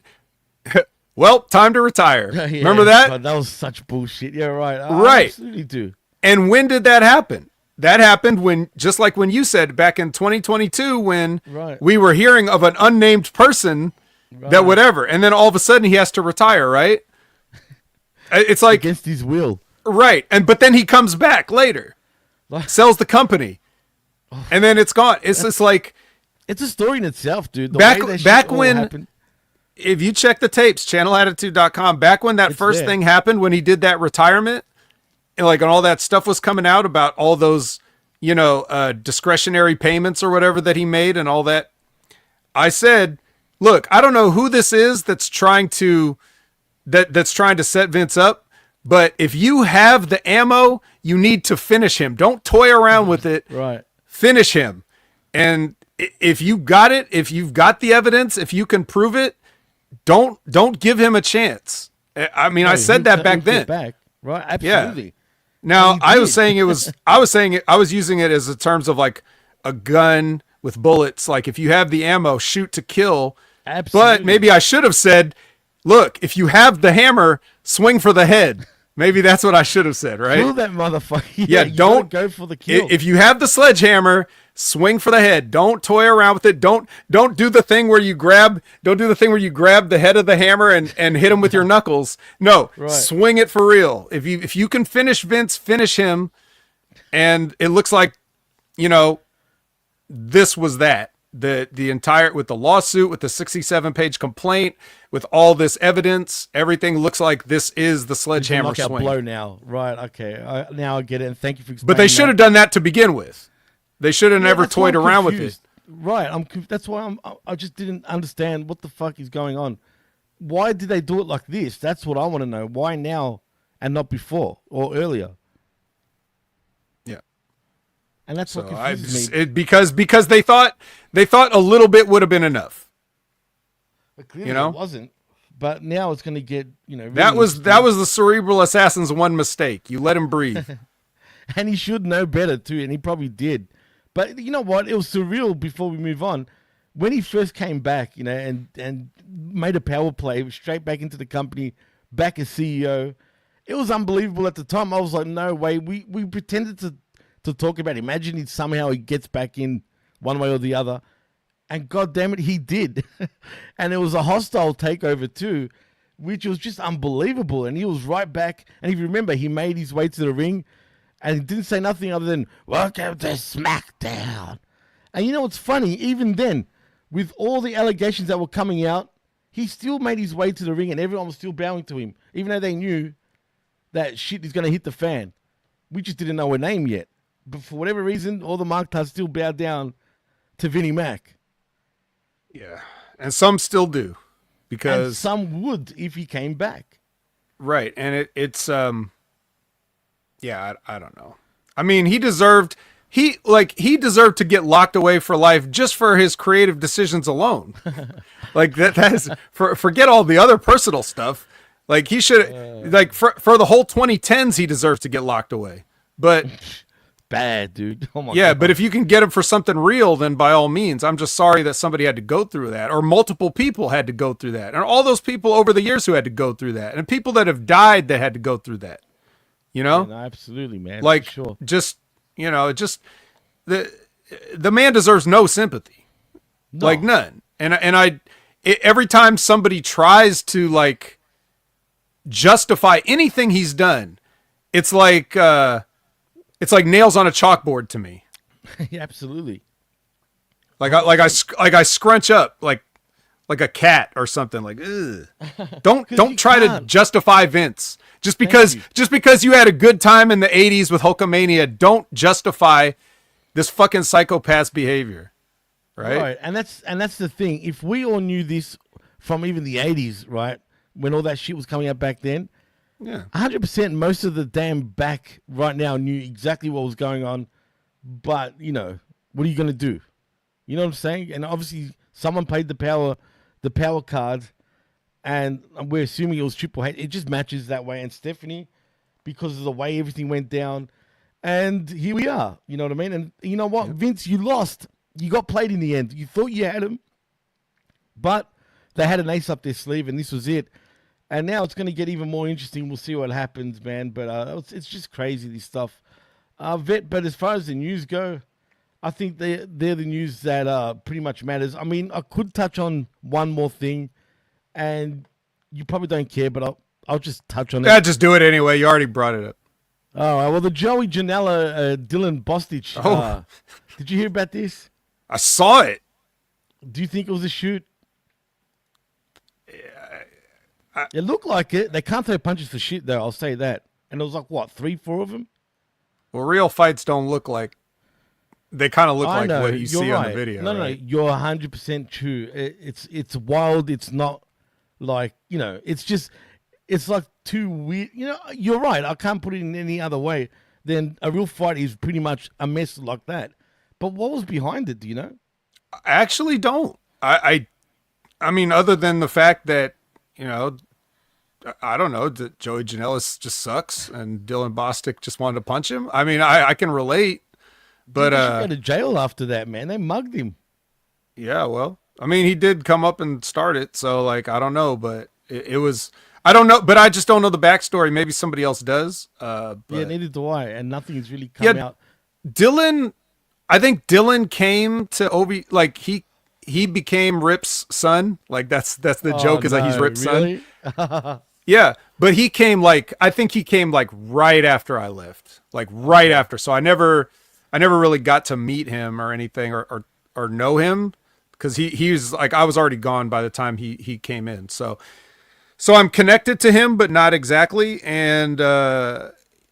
Well, time to retire. Yeah, remember that? God, that was such bullshit. Yeah, right. Right. I absolutely do. And when did that happen? That happened when, just like when you said back in 2022, when we were hearing of an unnamed person that whatever, and then all of a sudden he has to retire, right? It's like against his will. Right. But then he comes back later. Sells the company, and then it's gone. It's like it's a story in itself, dude. Back when happened. If you check the tapes, channelattitude.com, back when that first thing happened, when he did that retirement, and all that stuff was coming out about all those, discretionary payments or whatever that he made and all that, I said, look, I don't know who this is that's trying to set Vince up, but if you have the ammo, you need to finish him. Don't toy around with it. Right. Finish him. And if you got it, if you've got the evidence, if you can prove it, don't give him a chance. I mean, I said that back then. Right. Absolutely. Yeah. Now, I was using it as a terms of a gun with bullets. Like, if you have the ammo, shoot to kill. Absolutely. But maybe I should have said, look, if you have the hammer, swing for the head. Maybe that's what I should have said, right? Kill that motherfucker. Yeah, don't go for the kill. If you have the sledgehammer, swing for the head. Don't toy around with it. Don't do the thing where you grab the head of the hammer and hit him with your knuckles. No, swing it for real. If you can finish Vince, finish him. And it looks like, this was that. The entire, with the lawsuit, with the 67-page complaint, with all this evidence, everything looks like this is the sledgehammer swing. Blow now, right? Okay, now I get it. And thank you for explaining. But they should have done that to begin with. They should have never toyed around with it. Right. That's why I just didn't understand what the fuck is going on. Why did they do it like this? That's what I want to know. Why now and not before or earlier? Yeah. And that's what confuses me. Because they thought a little bit would have been enough. But clearly it wasn't. But now it's going to get, really that was the cerebral assassin's one mistake. You let him breathe. And he should know better too, and he probably did. But you know what? It was surreal. Before we move on, when he first came back, and made a power play straight back into the company, back as CEO, it was unbelievable at the time. I was like, no way. We pretended to talk about it. Imagine he gets back in one way or the other, and God damn it, he did. And it was a hostile takeover too, which was just unbelievable. And he was right back. And if you remember, he made his way to the ring. And he didn't say nothing other than, welcome to SmackDown. And what's funny? Even then, with all the allegations that were coming out, he still made his way to the ring and everyone was still bowing to him, even though they knew that shit is going to hit the fan. We just didn't know her name yet. But for whatever reason, all the Marktas still bow down to Vinnie Mac. Yeah. And some still do. Because and some would if he came back. Right. And it's yeah, I don't know. I mean, he deserved to get locked away for life just for his creative decisions alone. That is forget all the other personal stuff. He should for the whole 2010s he deserves to get locked away. But bad, dude. Oh my God. But if you can get him for something real, then by all means. I'm just sorry that somebody had to go through that, or multiple people had to go through that. And all those people over the years who had to go through that, and people that have died that had to go through that. No, absolutely, man. Sure. The man deserves no sympathy. No. Like none. Every time somebody tries to like justify anything he's done, it's like nails on a chalkboard to me. Yeah, absolutely. Like I scrunch up like a cat or something. Like, ugh. Don't try to justify Vince just because you had a good time in the '80s with Hulkamania. Don't justify this fucking psychopath's behavior, right? And that's the thing. If we all knew this from even the '80s, right, when all that shit was coming out back then, yeah, 100%, most of the damn back right now knew exactly what was going on. But what are you gonna do? You know what I'm saying? And obviously, someone played the power card, and we're assuming it was Triple H. It just matches that way. And Stephanie, because of the way everything went down, and here we are. You know what I mean? And you know what, Vince, you lost. You got played in the end. You thought you had him, but they had an ace up their sleeve, and this was it. And now it's going to get even more interesting. We'll see what happens, man. But it's just crazy, this stuff. Vet, but as far as the news go, I think they're the news that pretty much matters. I mean, I could touch on one more thing, and you probably don't care, but I'll just touch on it. Yeah, just do it anyway. You already brought it up. All right. Well, the Joey Janela, Dylan Bostich. Did you hear about this? I saw it. Do you think it was a shoot? It looked like it. They can't throw punches for shit, though. I'll say that. And it was like, what, 3-4 of them? Well, real fights don't look like. They kind of look like what you see on the video. No, right? You're 100% true. It's wild. It's not like, it's like too weird. You're right. I can't put it in any other way than a real fight is pretty much a mess like that. But what was behind it? Do you know? I actually don't. I mean, other than the fact that, I don't know, that Joey Janela just sucks and Dylan Bostic just wanted to punch him. I mean, I can relate. But he should go to jail after that, man. They mugged him. Yeah, well, I mean, he did come up and start it, so like I don't know, but it was I don't know, but I just don't know the backstory. Maybe somebody else does. But, yeah, neither do I, and nothing's really come out. Dylan, I think Dylan came to Obi, like he became Rip's son. Like that's the joke is that he's Rip's really? son. Yeah, but I think he came right after I left, like right after. So I never really got to meet him or anything or know him because he was like, I was already gone by the time he came in. So I'm connected to him, but not exactly. And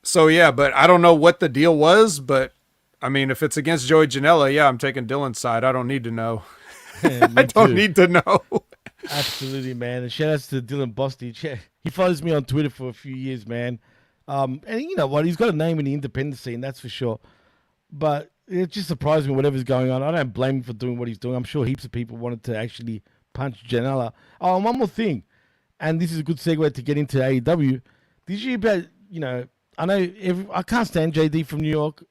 so, yeah, but I don't know what the deal was. But I mean, if it's against Joey Janela, yeah, I'm taking Dylan's side. I don't need to know. Yeah, I don't need to know. Absolutely, man. And shout outs to Dylan Bostich. He follows me on Twitter for a few years, man. And you know what? He's got a name in the independent scene, that's for sure. But it just surprised me, whatever's going on. I don't blame him for doing what he's doing. I'm sure heaps of people wanted to actually punch Janela. Oh, and one more thing. And this is a good segue to get into AEW. Did you hear about, I know I can't stand JD from New York,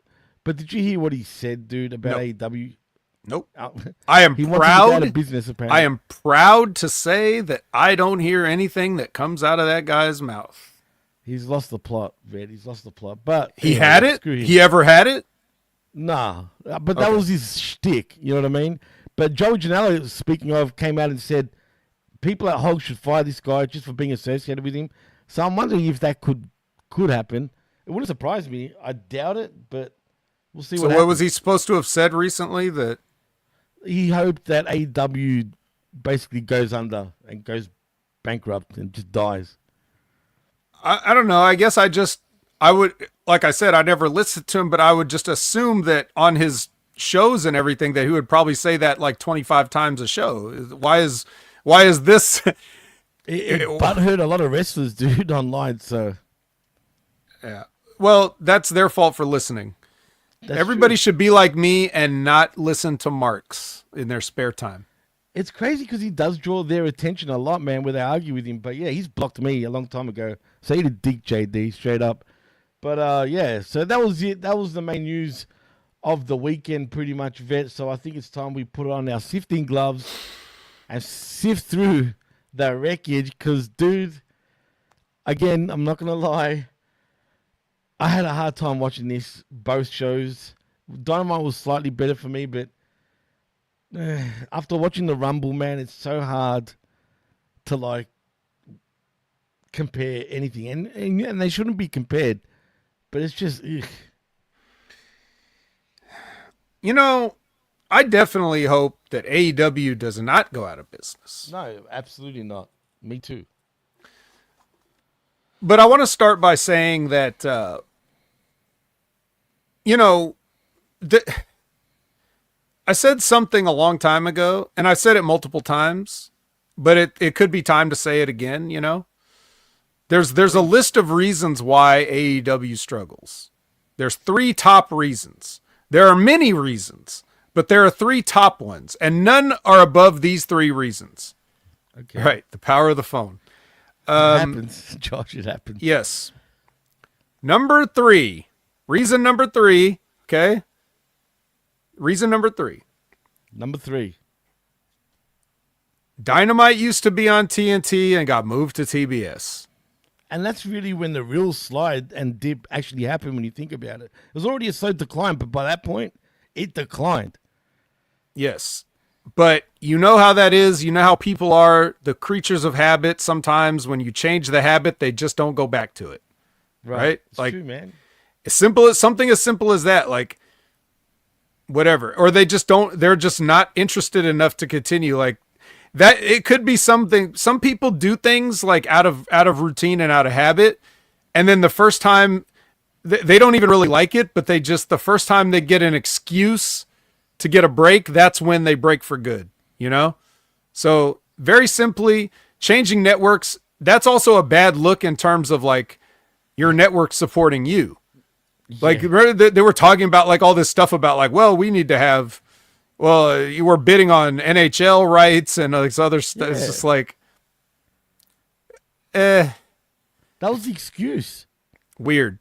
but did you hear what he said, dude, about AEW? Nope. I am proud. Out of business, apparently. I am proud to say that I don't hear anything that comes out of that guy's mouth. He's lost the plot, Red. He's lost the plot. But he had it? He ever had it? Nah. But that was his shtick. You know what I mean? But Joe Janela, speaking of, came out and said people at Hulk should fire this guy just for being associated with him. So I'm wondering if that could happen. It wouldn't surprise me. I doubt it, but we'll see what happens. So what was he supposed to have said recently? That he hoped that AEW basically goes under and goes bankrupt and just dies. I don't know. I guess I would, like I said, I never listened to him, but I would just assume that on his shows and everything that he would probably say that like 25 times a show. Why is this? It butthurt a lot of wrestlers, dude, online. So yeah. Well, that's their fault for listening. Everybody should be like me and not listen to Marks in their spare time. It's crazy because he does draw their attention a lot, man, where they argue with him. But yeah, he's blocked me a long time ago. So he'd dig JD straight up. But yeah, so that was it. That was the main news of the weekend, pretty much, Vet. So I think it's time we put on our sifting gloves and sift through the wreckage. Because, dude, again, I'm not going to lie. I had a hard time watching both shows. Dynamite was slightly better for me, but after watching the Rumble, man, it's so hard to like compare anything, and they shouldn't be compared, but it's just, ugh. You know, I definitely hope that AEW does not go out of business. No, absolutely not. Me too. But I want to start by saying that, you know, I said something a long time ago, and I said it multiple times, but it could be time to say it again, you know? There's a list of reasons why AEW struggles. There's 3 top reasons. There are many reasons, but there are 3 top ones, and none are above these 3 reasons. Okay. Right, the power of the phone. It happens, Josh. It happens. Yes. Number 3. Reason number 3. Okay. Reason number 3. Number 3. Dynamite used to be on TNT and got moved to TBS. And that's really when the real slide and dip actually happened when you think about it. It was already a slow decline, but by that point, it declined. Yes. But you know how that is. You know how people are, the creatures of habit. Sometimes when you change the habit, they just don't go back to it. Right? It's like, true, man. Something as simple as that. Like, whatever. Or they just don't, they're just not interested enough to continue. Like, that, it could be something. Some people do things like out of routine and out of habit. And then the first time, they don't even really like it, but the first time they get an excuse to get a break, that's when they break for good, you know? So very simply, changing networks, that's also a bad look in terms of like your network supporting you. Yeah. Like they were talking about like all this stuff about like, well, we need to have, well, you were bidding on NHL rights and this other stuff. Yeah. It's just like, that was the excuse. Weird.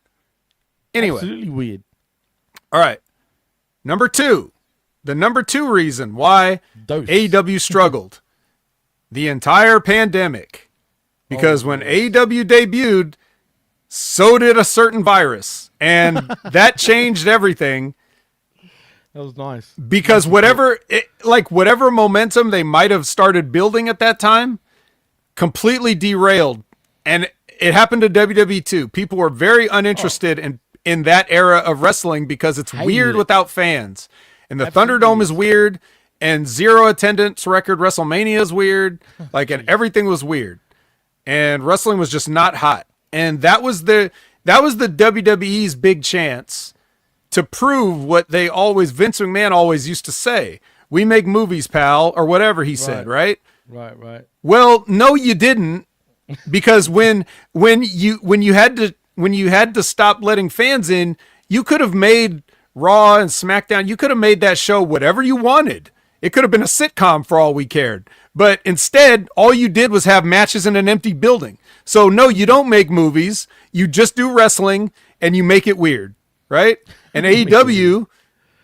Anyway. Absolutely weird. All right. Number 2. The number 2 reason why AEW struggled. The entire pandemic. Because when AEW debuted, so did a certain virus. And that changed everything. That was nice. Because whatever momentum they might have started building at that time completely derailed. And it happened to WWE too. People were very uninterested in that era of wrestling because it's weird without fans. And the Thunderdome is weird, and 0 attendance record WrestleMania is weird. Like, and everything was weird. And wrestling was just not hot. And that was the WWE's big chance to prove what Vince McMahon always used to say. We make movies, pal, or whatever he said, right? Right. Well, no, you didn't. Because when you had to stop letting fans in, you could have made Raw and SmackDown. You could have made that show whatever you wanted. It could have been a sitcom for all we cared. But instead, all you did was have matches in an empty building. So no, you don't make movies. You just do wrestling and you make it weird, right? And AEW,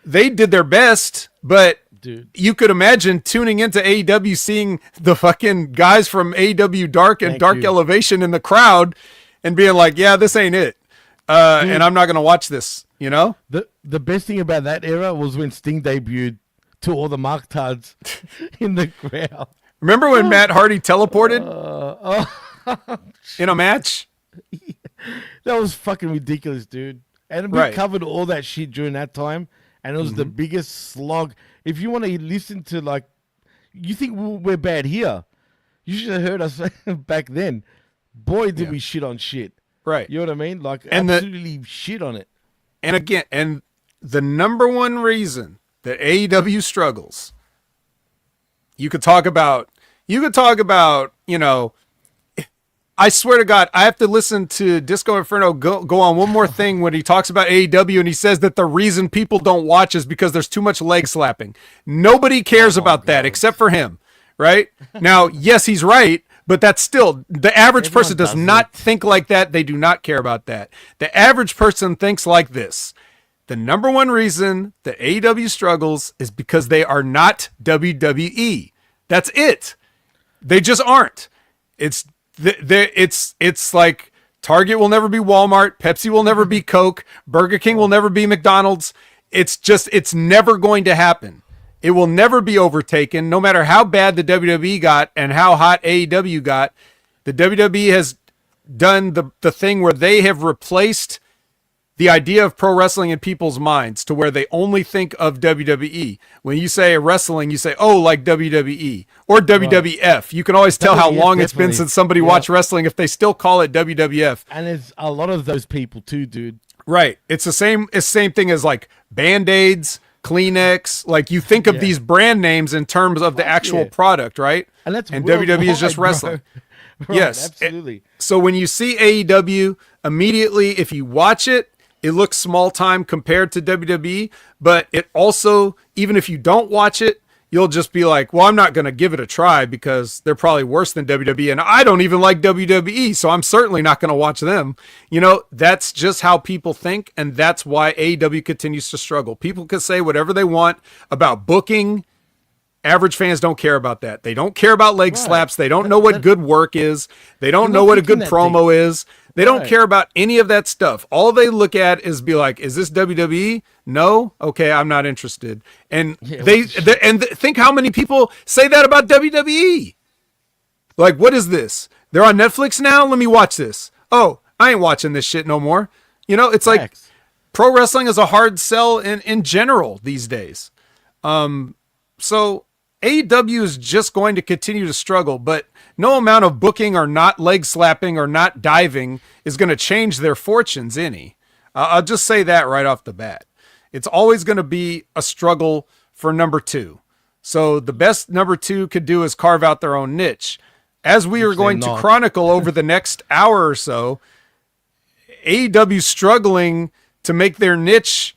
they did their best, but dude, you could imagine tuning into AEW, seeing the fucking guys from AEW Dark and Dark Elevation in the crowd and being like, yeah, this ain't it. And I'm not going to watch this, you know? The best thing about that era was when Sting debuted to all the Marktards in the crowd. Remember when Matt Hardy teleported in a match? That was fucking ridiculous, dude. And we covered all that shit during that time. And it was the biggest slog. If you want to listen to, like, you think we're bad here, you should have heard us back then. Boy, did we shit on shit. Right. You know what I mean? Like, and absolutely shit on it. And again, and the number one reason that AEW struggles, you could talk about, you know, I swear to God, I have to listen to Disco Inferno go on one more thing when he talks about AEW and he says that the reason people don't watch is because there's too much leg slapping. Nobody cares about that except for him, right? Now, yes, he's right, but that's still, the average person does not think like that. They do not care about that. The average person thinks like this. The number one reason that AEW struggles is because they are not WWE. That's it. They just aren't. It's like Target will never be Walmart, Pepsi will never be Coke, Burger King will never be McDonald's. It's never going to happen. It will never be overtaken, no matter how bad the WWE got and how hot AEW got. The WWE has done the thing where they have replaced the idea of pro wrestling in people's minds to where they only think of WWE. When you say wrestling, you say, oh, like WWE or WWF. Right. You can always tell how long it's been since somebody watched wrestling if they still call it WWF. And there's a lot of those people too, dude. Right. It's the same thing as like Band-Aids, Kleenex. Like you think of these brand names in terms of the actual product, right? And WWE is just wrestling. Right, yes. Absolutely. So when you see AEW, immediately, if you watch it, it looks small time compared to WWE, but it also, even if you don't watch it, you'll just be like, well, I'm not going to give it a try because they're probably worse than WWE. And I don't even like WWE, so I'm certainly not going to watch them. You know, that's just how people think. And that's why AEW continues to struggle. People can say whatever they want about booking. Average fans don't care about that. They don't care about leg slaps. They don't know what good work is. They don't know what a good promo is. They don't care about any of that stuff. All they look at is be like, is this WWE? No? Okay, I'm not interested. And think how many people say that about WWE. Like, what is this? They're on Netflix now? Let me watch this. Oh, I ain't watching this shit no more. You know, it's like pro wrestling is a hard sell in general these days. So AEW is just going to continue to struggle, but no amount of booking or not leg slapping or not diving is going to change their fortunes any. I'll just say that right off the bat. It's always going to be a struggle for number two. So the best number two could do is carve out their own niche. As we are going to chronicle over the next hour or so, AEW struggling to make their niche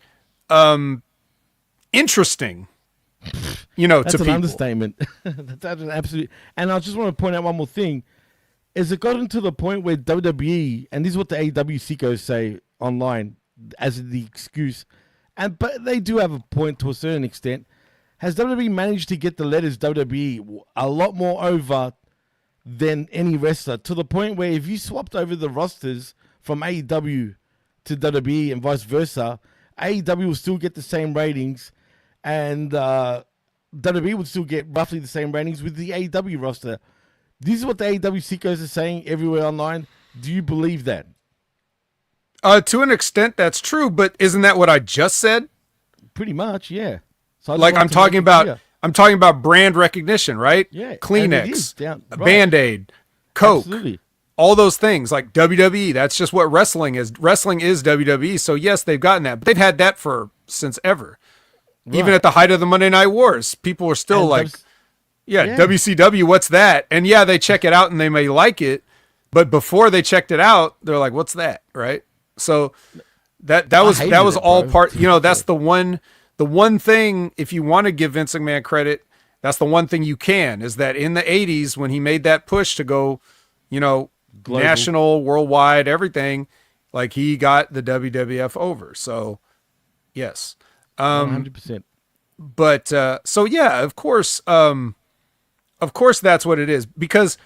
interesting. You know, that's to people. An understatement. That's an absolute. And I just want to point out one more thing: is it gotten to the point where WWE, and this is what the AEW sickos say online as the excuse, but they do have a point to a certain extent. Has WWE managed to get the letters WWE a lot more over than any wrestler, to the point where if you swapped over the rosters from AEW to WWE and vice versa, AEW will still get the same ratings. And WWE would still get roughly the same ratings with the AEW roster. This is what the AEW sickos are saying everywhere online. Do you believe that? To an extent, that's true. But isn't that what I just said? Pretty much, yeah. So like I'm talking about brand recognition, right? Yeah. Kleenex, Band-Aid, Coke, absolutely. All those things like WWE. That's just what wrestling is. Wrestling is WWE. So yes, they've gotten that, but they've had that since ever. Right. Even at the height of the Monday Night Wars, people were still WCW, what's that? And yeah, they check it out and they may like it, but before they checked it out, they're like, what's that? Right? So that was all part, you know, that's the one thing, if you want to give Vince McMahon credit, that's the one thing you can, is that in the 80s when he made that push to go, you know, global, national, worldwide, everything, like he got the WWF over. So yes. 100%. But so yeah, of course that's what it is, because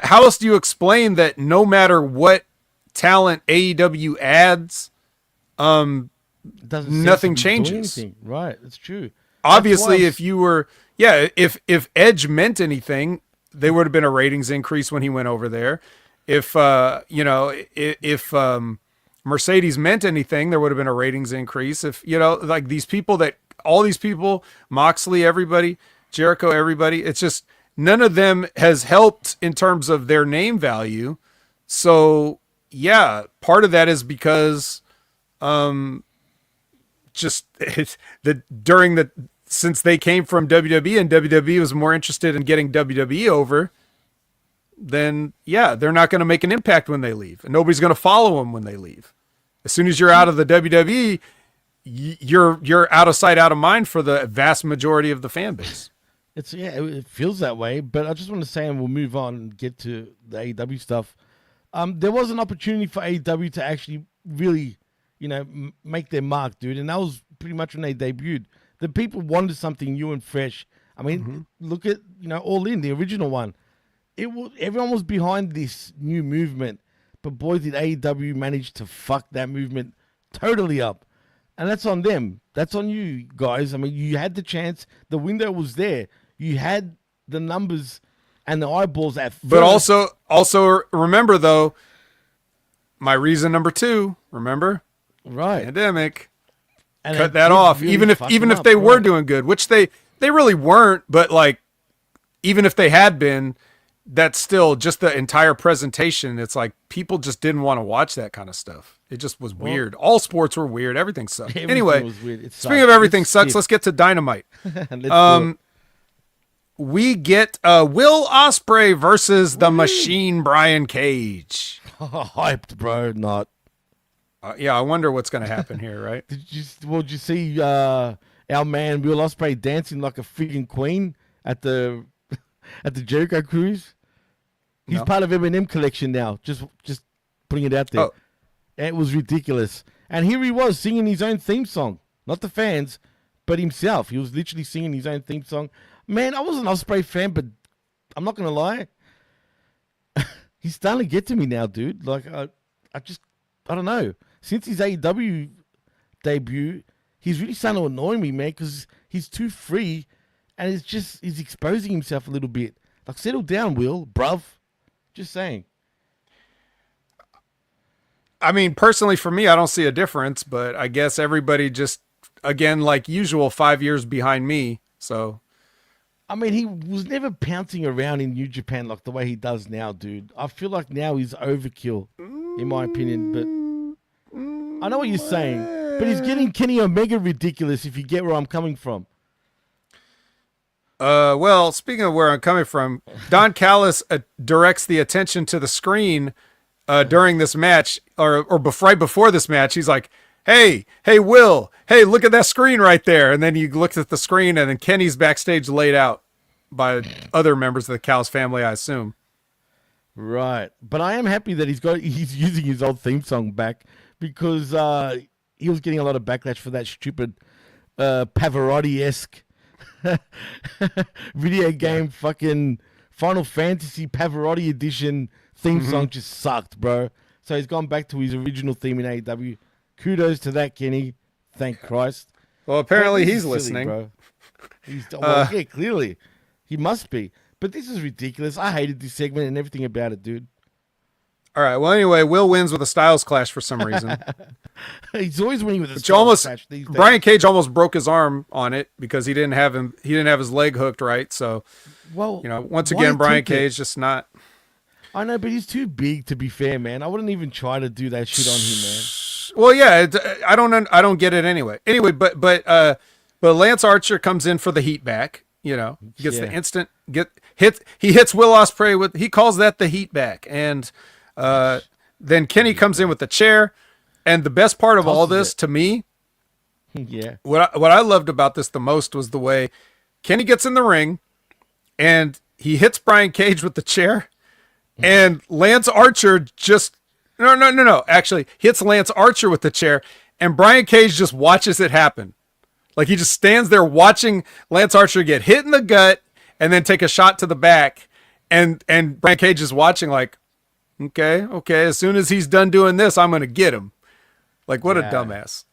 how else do you explain that no matter what talent AEW adds, nothing changes. Right, that's true. Obviously, if you were, if Edge meant anything, there would have been a ratings increase when he went over there. If if Mercedes meant anything, there would have been a ratings increase. If, you know, like all these people, Moxley, everybody, Jericho, everybody, it's just none of them has helped in terms of their name value. So yeah, part of that is because since they came from WWE and WWE was more interested in getting WWE over, then yeah, they're not going to make an impact when they leave, and nobody's going to follow them when they leave. As soon as you're out of the WWE, you're out of sight, out of mind for the vast majority of the fan base. It feels that way, but I just want to say, and we'll move on and get to the AEW stuff. There was an opportunity for AEW to actually really, you know, make their mark, dude, and that was pretty much when they debuted. The people wanted something new and fresh. I mean, look at, you know, All In, the original one. Everyone was behind this new movement, but boy, did AEW manage to fuck that movement totally up. And that's on them. That's on you guys. I mean, you had the chance. The window was there. You had the numbers and the eyeballs at first. But also remember though, my reason number 2, remember? Right. Pandemic. And Cut that off. Really even if they were doing good, which they really weren't, but like even if they had been, that's still just the entire presentation. It's like people just didn't want to watch that kind of stuff. It just was weird. All sports were weird. Everything sucked. Anyway, was weird. speaking of everything sucks, let's get to Dynamite. We get Will Ospreay versus the Machine Brian Cage. Hyped, bro. Not. Yeah, I wonder what's going to happen here, right? Did you see our man Will Ospreay dancing like a freaking queen at the Jericho cruise? He's part of Eminem collection now. Just putting it out there. Oh. It was ridiculous. And here he was singing his own theme song. Not the fans, but himself. He was literally singing his own theme song. Man, I was an Ospreay fan, but I'm not going to lie. He's starting to get to me now, dude. Like, I don't know. Since his AEW debut, he's really starting to annoy me, man, because he's too free and he's exposing himself a little bit. Like, settle down, Will, bruv. Just saying. I mean, personally, for me, I don't see a difference, but I guess everybody just, again, like usual, 5 years behind me. So, I mean, he was never pouncing around in New Japan like the way he does now, dude. I feel like now he's overkill, in my opinion. But I know what you're saying. But he's getting Kenny Omega ridiculous, if you get where I'm coming from. Well, speaking of where I'm coming from, Don Callis directs the attention to the screen during this match, or right before this match. He's like, hey, Will, hey, look at that screen right there. And then he looks at the screen, and then Kenny's backstage laid out by other members of the Callis family, I assume. Right. But I am happy that he's using his old theme song back, because he was getting a lot of backlash for that stupid Pavarotti-esque video game fucking Final Fantasy Pavarotti edition theme song. Just sucked, bro. So he's gone back to his original theme in AEW. Kudos to that, Kenny. Thank Christ. Well, apparently he's silly, listening. Bro. Yeah, clearly. He must be. But this is ridiculous. I hated this segment and everything about it, dude. All right. Well, anyway, Will wins with a Styles Clash for some reason. He's always winning with a Styles Clash these days. Brian Cage almost broke his arm on it because he didn't have his leg hooked right. So, well, once again, Brian Cage just not. I know, but he's too big to be fair, man. I wouldn't even try to do that shit on him, man. Well, yeah, I don't get it anyway. Anyway, but Lance Archer comes in for the heat back. He gets the instant he hits Will Ospreay he calls that the heat back, and then Kenny comes in with the chair. And the best part of all this to me, what I loved about this the most was the way Kenny gets in the ring and he hits Brian Cage with the chair, and Lance Archer just actually hits Lance Archer with the chair, and Brian Cage just watches it happen. Like, he just stands there watching Lance Archer get hit in the gut and then take a shot to the back, and Brian Cage is watching like, okay, as soon as he's done doing this, I'm going to get him. Like, what a dumbass.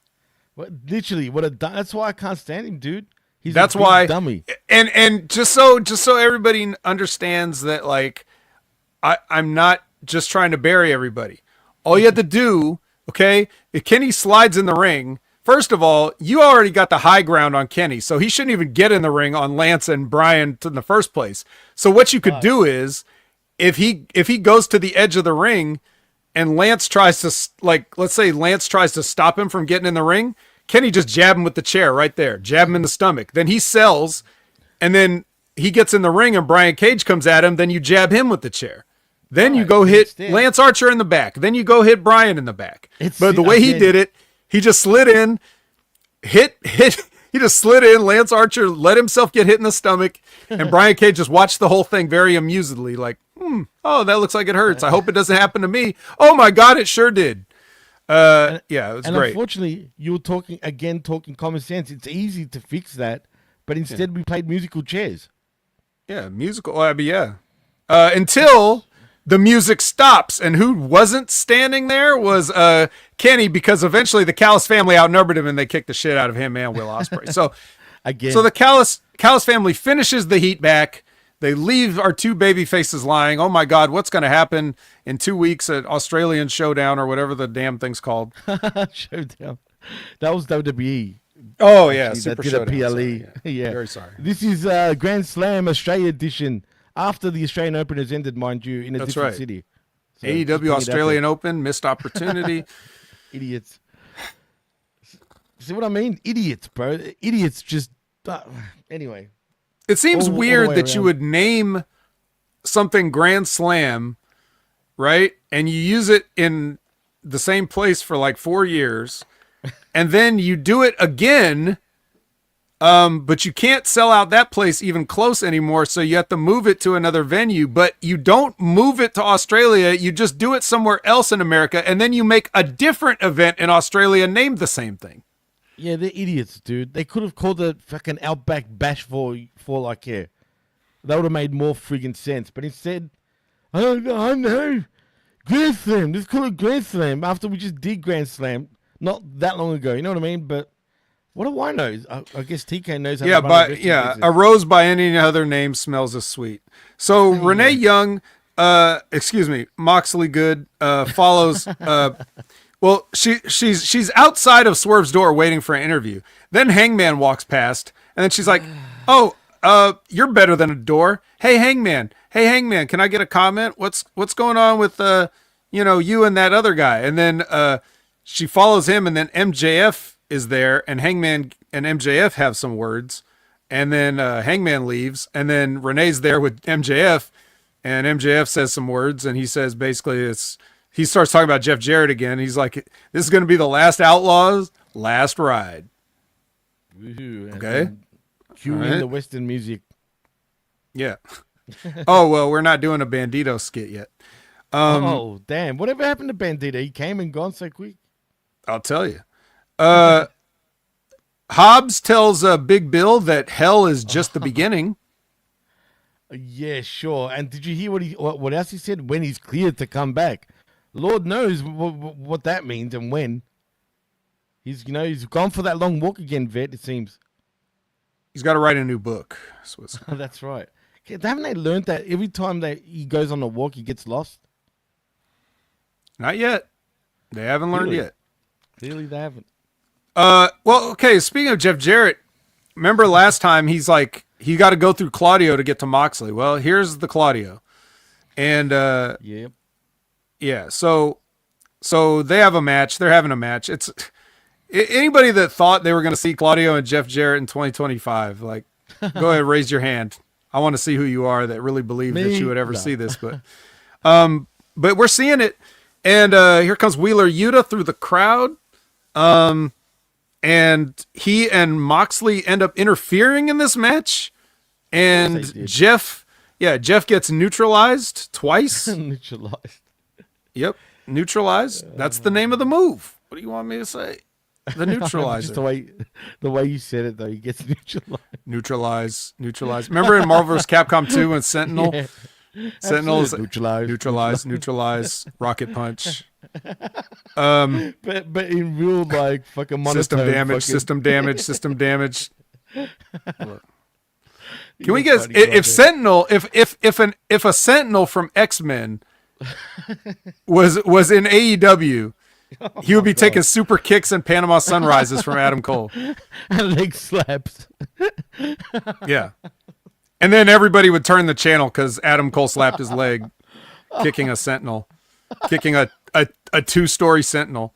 Literally, that's why I can't stand him, dude. That's a big why dummy. And just so everybody understands that, like, I'm not just trying to bury everybody. All you have to do, okay, if Kenny slides in the ring, first of all, you already got the high ground on Kenny, so he shouldn't even get in the ring on Lance and Brian in the first place. So what you could do is, if he goes to the edge of the ring and Lance tries to, like, let's say Lance tries to stop him from getting in the ring, Kenny just jab him with the chair right there, jab him in the stomach. Then he sells, and then he gets in the ring and Brian Cage comes at him, then you jab him with the chair. Then you go hit Lance Archer in the back. Then you go hit Brian in the back. But the way he did it, he just slid in, he just slid in. Lance Archer let himself get hit in the stomach, and Brian Cage just watched the whole thing very amusedly, like, oh, that looks like it hurts. I hope it doesn't happen to me. Oh my God, it sure did. Yeah, it was great. Unfortunately, you were talking common sense. It's easy to fix that, but instead we played musical chairs. Yeah, musical. I mean, yeah. Until the music stops. And who wasn't standing there was Kenny, because eventually the Callis family outnumbered him and they kicked the shit out of him and Will Ospreay. So Again. So the Callis family finishes the heat back. They leave our two baby faces lying. Oh my God, what's going to happen in 2 weeks at Australian Showdown or whatever the damn thing's called? Showdown. That was WWE. Oh yeah, Actually, Super that did a Showdown. PLE. Sorry, Yeah. Very sorry. This is Grand Slam Australia edition after the Australian Open has ended, mind you, in a different right. city. So just bring AEW it out Australian there. Open, missed opportunity. Idiots. See what I mean? Idiots, bro. Idiots just... anyway. It seems All the weird way that you around. would name something Grand Slam, right? And you use it in the same place for like 4 years, and then you do it again, but you can't sell out that place even close anymore, so you have to move it to another venue, but you don't move it to Australia, you just do it somewhere else in America, and then you make a different event in Australia named the same thing. Yeah, they're idiots, dude. They could have called it fucking Outback Bash for like, yeah. That would have made more friggin' sense. But instead, I don't know. Grand Slam. Let's call it Grand Slam after we just did Grand Slam not that long ago. You know what I mean? But what do I know? I guess TK knows how to run a wrestling business. A rose by any other name smells as sweet. So Renee Young, Moxley Good, follows. Well, she's outside of Swerve's door waiting for an interview. Then Hangman walks past, and then she's like, "Oh, you're better than a door. Hey Hangman, can I get a comment? What's going on with you and that other guy?" And then she follows him, and then MJF is there, and Hangman and MJF have some words, and then Hangman leaves, and then Renee's there with MJF, and MJF says some words, and he says basically he starts talking about Jeff Jarrett again. He's like, "This is going to be the last Outlaws, last ride." Woohoo. Okay. Cue in the Western music. Yeah. Oh, well, we're not doing a Bandito skit yet. Oh, damn. Whatever happened to Bandito? He came and gone so quick. I'll tell you. Hobbs tells Big Bill that hell is just the beginning. Yeah, sure. And did you hear what else he said? When he's cleared to come back. Lord knows what that means and when. He's gone for that long walk again, Vet, it seems. He's got to write a new book. That's right. Haven't they learned that every time that he goes on a walk, he gets lost? Not yet. They haven't learned yet. Clearly they haven't. Well, okay, speaking of Jeff Jarrett, remember last time he's like, he got to go through Claudio to get to Moxley. Well, here's the Claudio. And, Yep. yeah, so they have a match. They're having a match. It's anybody that thought they were going to see Claudio and Jeff Jarrett in 2025, like, go ahead, raise your hand. I want to see who you are that really believed that you would ever see this. But we're seeing it. And here comes Wheeler Yuta through the crowd. And he and Moxley end up interfering in this match. And Jeff gets neutralized twice. Neutralized. Yep, neutralized. That's the name of the move. What do you want me to say? The neutralizer. Just the way you said it, though, he gets neutralized. Neutralize. Remember in Marvel vs. Capcom 2 when Sentinel? Yeah. Sentinel's neutralize, rocket punch. But in real, like, fucking monotone. System damage. Can we get if Sentinel, if a Sentinel from X-Men was in AEW, he would be taking super kicks and Panama Sunrises from Adam Cole. And leg slaps. Yeah. And then everybody would turn the channel because Adam Cole slapped his leg, kicking a Sentinel, kicking a 2-story Sentinel.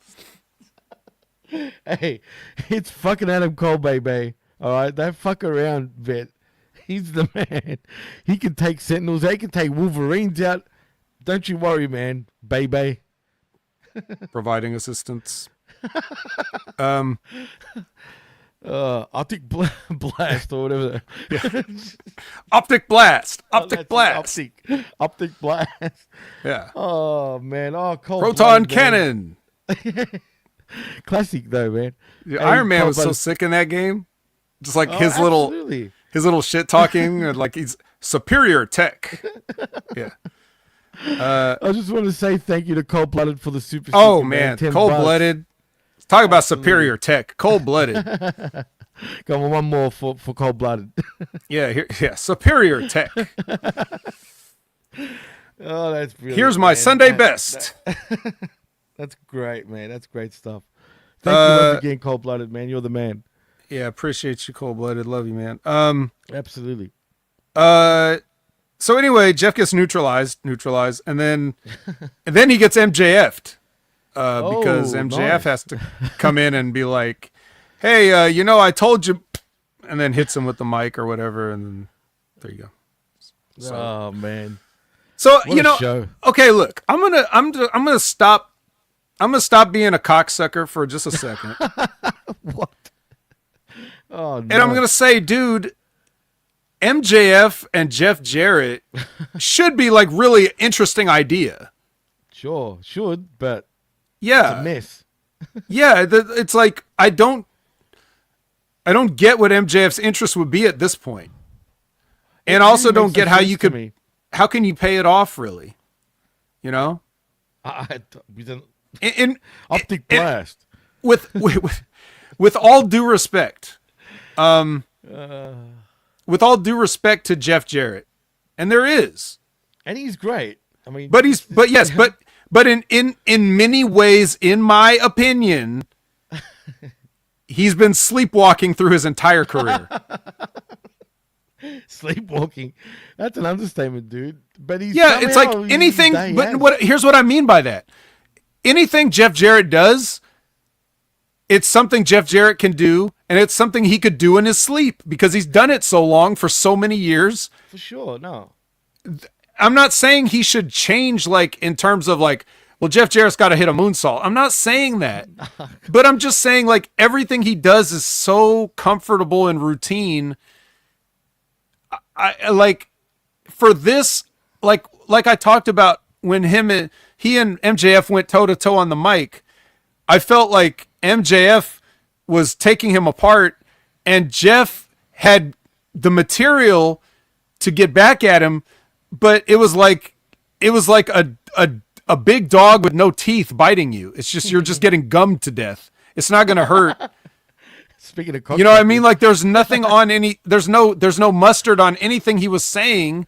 Hey, it's fucking Adam Cole, baby. All right, don't fuck around, Vet. He's the man. He can take Sentinels. He can take Wolverines out. Don't you worry, man, baby. Providing assistance. Optic blast or whatever. Yeah. Optic blast. Optic blast. Optic blast. Yeah. Oh man. Oh, Cole. Proton cannon. Classic though, man. Yeah, Iron Man was so sick in that game. Just like his little shit talking, like he's superior tech. Yeah. I just want to say thank you to Cold Blooded for the super. Oh sticker, man, $10. Cold Blooded. Talk about superior tech. Cold Blooded. Come on, one more for Cold Blooded. Yeah, superior tech. Oh, that's brilliant. Here's my Sunday best. That's great, man. That's great stuff. Thank you once again, Cold Blooded, man. You're the man. Yeah, appreciate you, Cold Blooded. Love you, man. Absolutely. So anyway, Jeff gets neutralized, and then he gets MJF'd because MJF has to come in and be like, "Hey, I told you," and then hits him with the mic or whatever, and then there you go. So, oh man. So What a show. okay, look, I'm gonna stop being a cocksucker for just a second. What? Oh no. And I'm gonna say, dude, MJF and Jeff Jarrett should be like really interesting idea. Sure, should, but Yeah, it's a mess. yeah. It's like I don't get what MJF's interest would be at this point, and also don't get how you could. How can you pay it off, really? You know, in optic blast. With all due respect, with all due respect to Jeff Jarrett, and there is, and he's great. I mean, but in many ways, in my opinion, he's been sleepwalking through his entire career. Sleepwalking. That's an understatement, dude. But he's it's like anything. But here's what I mean by that. Anything Jeff Jarrett does, it's something Jeff Jarrett can do, and it's something he could do in his sleep because he's done it so long for so many years. For sure, no. I'm not saying he should change, like in terms of like, well, Jeff Jarrett's got to hit a moonsault. I'm not saying that, but I'm just saying like everything he does is so comfortable and routine. I like for this, like I talked about when he and MJF went toe to toe on the mic. I felt like MJF was taking him apart, and Jeff had the material to get back at him, but it was like a big dog with no teeth biting you. It's just you're just getting gummed to death. It's not going to hurt. Speaking of, you know what I mean? Like there's nothing on any, there's no mustard on anything he was saying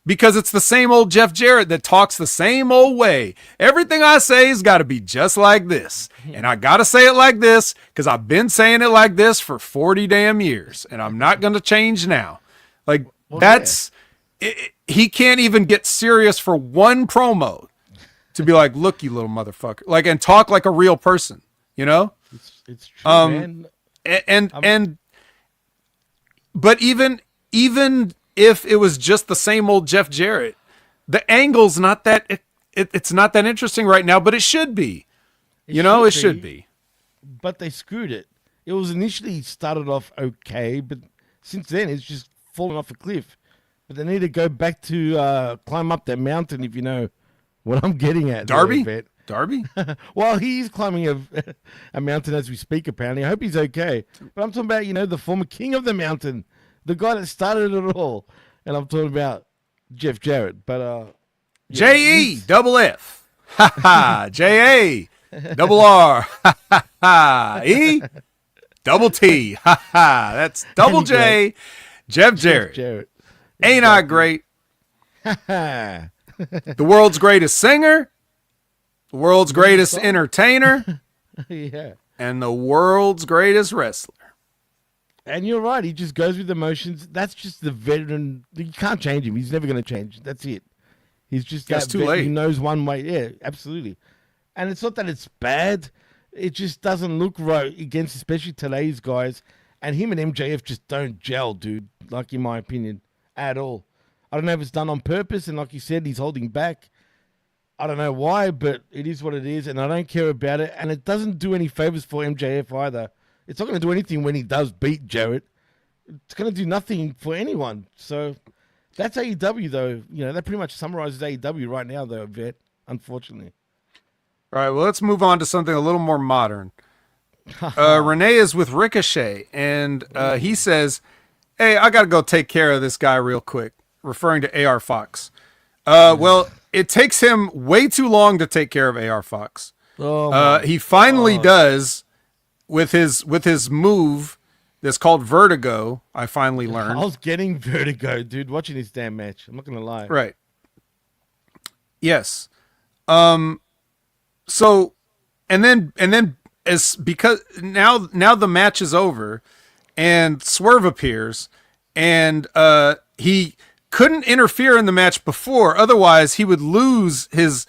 because it's the same old Jeff Jarrett that talks the same old way. Everything I say has got to be just like this. And I got to say it like this because I've been saying it like this for 40 damn years and I'm not going to change now. Like he can't even get serious for one promo to be like, look, you little motherfucker, like, and talk like a real person, you know? It's true, man. But even if it was just the same old Jeff Jarrett, the angle's not that it's not that interesting right now, but it should be. It should be. But they screwed it. It was initially started off okay, but since then it's just fallen off a cliff. But they need to go back to climb up that mountain, if you know what I'm getting at. Darby? Darby? Well, he's climbing a mountain as we speak, apparently. I hope he's okay. But I'm talking about, the former king of the mountain, the guy that started it all. And I'm talking about Jeff Jarrett. But J-E, double F. Ha ha. J-A, double R. Ha ha ha. E, double T. Ha ha. That's double J. Jeff Jarrett. Ain't I great? Ha ha. The world's greatest singer. The world's greatest entertainer. Yeah. And the world's greatest wrestler. And you're right. He just goes with emotions. That's just the veteran. You can't change him. He's never going to change. That's it. He's just That's too late. He knows one way. Yeah, absolutely. And it's not that it's bad. It just doesn't look right against especially today's guys. And him and MJF just don't gel, dude. Like, in my opinion, at all. I don't know if it's done on purpose. And like you said, he's holding back. I don't know why, but it is what it is, and I don't care about it. And it doesn't do any favors for MJF either. It's not going to do anything when he does beat Jarrett. It's going to do nothing for anyone. So that's AEW, though. That pretty much summarizes AEW right now, though, Vet, unfortunately. All right, well, let's move on to something a little more modern. Renee is with Ricochet, and he says, hey, I got to go take care of this guy real quick, referring to AR Fox. Well, it takes him way too long to take care of AR Fox. He finally does with his move that's called vertigo. I finally learned. I was getting vertigo, dude, watching this damn match. I'm not gonna lie. Right. Yes. So, and then as because now the match is over, and Swerve appears, and he couldn't interfere in the match before, otherwise he would lose his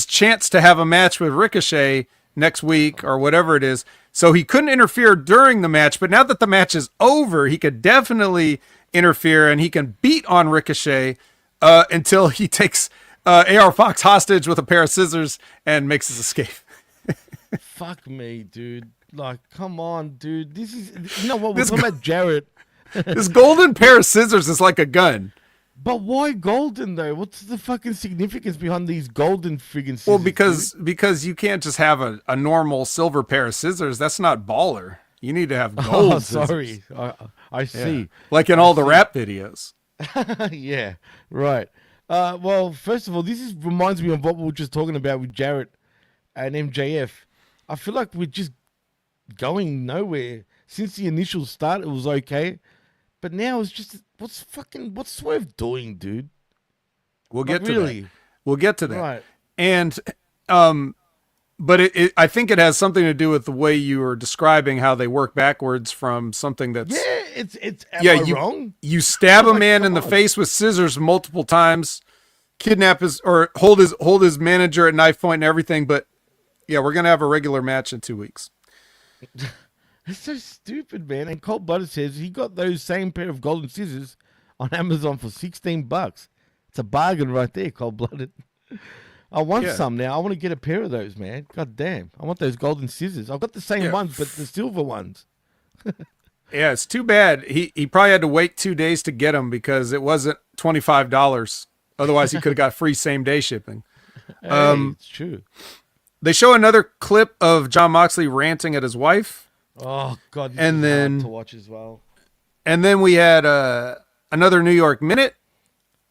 chance to have a match with Ricochet next week or whatever it is. So he couldn't interfere during the match, but now that the match is over, he could definitely interfere, and he can beat on Ricochet until he takes AR Fox hostage with a pair of scissors and makes his escape. Fuck me, dude. Like, come on, dude. This is, you know what, we're talking about Jarrett. This golden pair of scissors is like a gun. But why golden, though? What's the fucking significance behind these golden friggin' scissors? Well, because you can't just have a normal silver pair of scissors. That's not baller. You need to have gold. Oh, sorry. I see. Yeah. Like in all the rap videos. Yeah, right. Well, first of all, reminds me of what we were just talking about with Jarrett and MJF. I feel like we're just going nowhere. Since the initial start, it was okay. But now it's just, what's Swerve doing, dude? We'll get to that. We'll get to that. Right. And, but I think it has something to do with the way you were describing how they work backwards from something that's... Yeah, am I wrong? You stab a man in the face with scissors multiple times, kidnap or hold his manager at knife point and everything, but yeah, we're going to have a regular match in 2 weeks. It's so stupid, man. And Cold Blooded says he got those same pair of golden scissors on Amazon for $16. It's a bargain right there, Cold Blooded. I want some now. I want to get a pair of those, man. God damn. I want those golden scissors. I've got the same ones, but the silver ones. Yeah, it's too bad. He probably had to wait 2 days to get them because it wasn't $25. Otherwise, he could have got free same-day shipping. Hey, it's true. They show another clip of Jon Moxley ranting at his wife. Oh God! And then hard to watch as well. And then we had another New York Minute,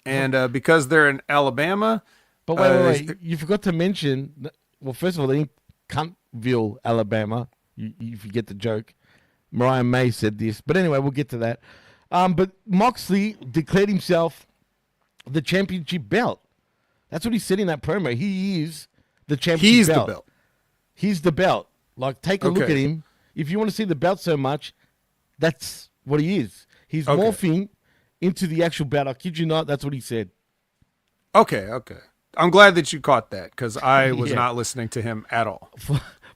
and because they're in Alabama. But wait! You forgot to mention. Well, first of all, they're in Cuntville, Alabama. You forget the joke. Mariah May said this, but anyway, we'll get to that. But Moxley declared himself the championship belt. That's what he said in that promo. He is the championship belt. The belt. He's the belt. Like, take a look at him. If you want to see the belt so much, that's what he is. He's morphing into the actual belt. I kid you not, that's what he said. Okay. I'm glad that you caught that because I was not listening to him at all.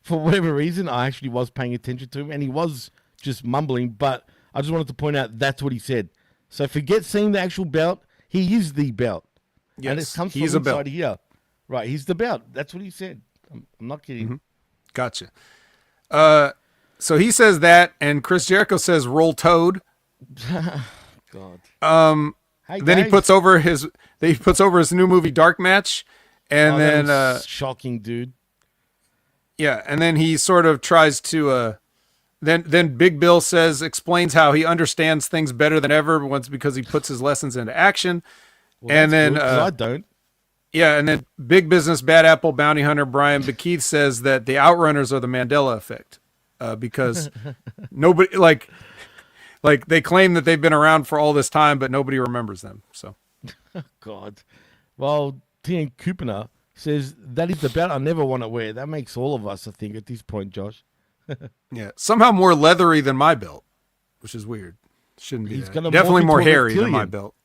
For whatever reason, I actually was paying attention to him, and he was just mumbling, but I just wanted to point out that's what he said. So forget seeing the actual belt. He is the belt. Yes, and it comes from inside here. Right, he's the belt. That's what he said. I'm not kidding. Mm-hmm. Gotcha. So he says that, and Chris Jericho says "Roll Toad." God. Hey, then he puts over his new movie Dark Match, and then shocking, dude. Yeah, and then he sort of tries to then Big Bill explains how he understands things better than ever once because he puts his lessons into action. Well, and then good, I don't. Yeah, and then Big Business Bad Apple Bounty Hunter Brian McKeith says that the Outrunners are the Mandela effect. Because nobody like they claim that they've been around for all this time, but nobody remembers them. So, God. Well, T.N. Kupner says that is the belt I never want to wear. That makes all of us, I think, at this point, Josh. Yeah, somehow more leathery than my belt, which is weird. Shouldn't be. He's gonna definitely more hairy than my belt.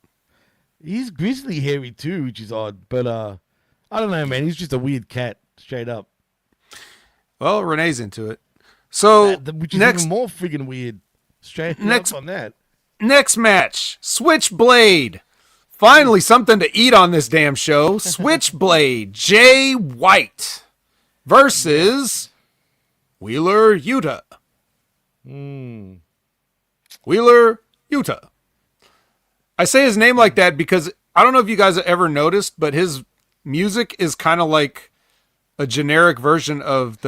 He's grizzly hairy too, which is odd. But I don't know, man. He's just a weird cat, straight up. Well, Renee's into it. So which is even more friggin' weird. Straight up on that. Next match, Switchblade. Finally, something to eat on this damn show. Switchblade Jay White versus Wheeler Yuta. Wheeler Yuta. I say his name like that because I don't know if you guys have ever noticed, but his music is kind of like a generic version of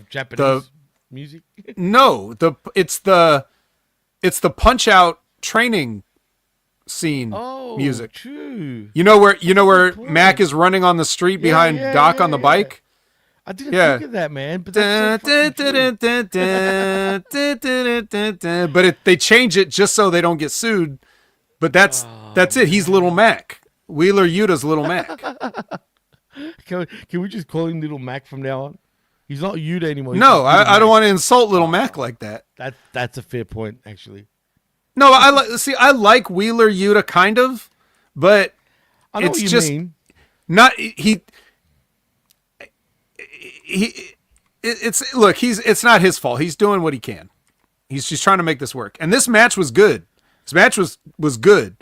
Japanese music. No, it's the Punch Out training scene music. True. You know where Mac is running on the street behind Doc on the bike? I didn't think of that, man. But but they change it just so they don't get sued. But that's it. He's Little Mac. Wheeler Yuta's Little Mac. Can we just call him Little Mac from now on? He's not Yuta anymore. No, I don't want to insult Little Mac like that. That's a fair point, actually. No, I like Wheeler Yuta kind of, but I know it's what you just mean. not it's not his fault. He's doing what he can. He's just trying to make this work. And this match was good. This match was good.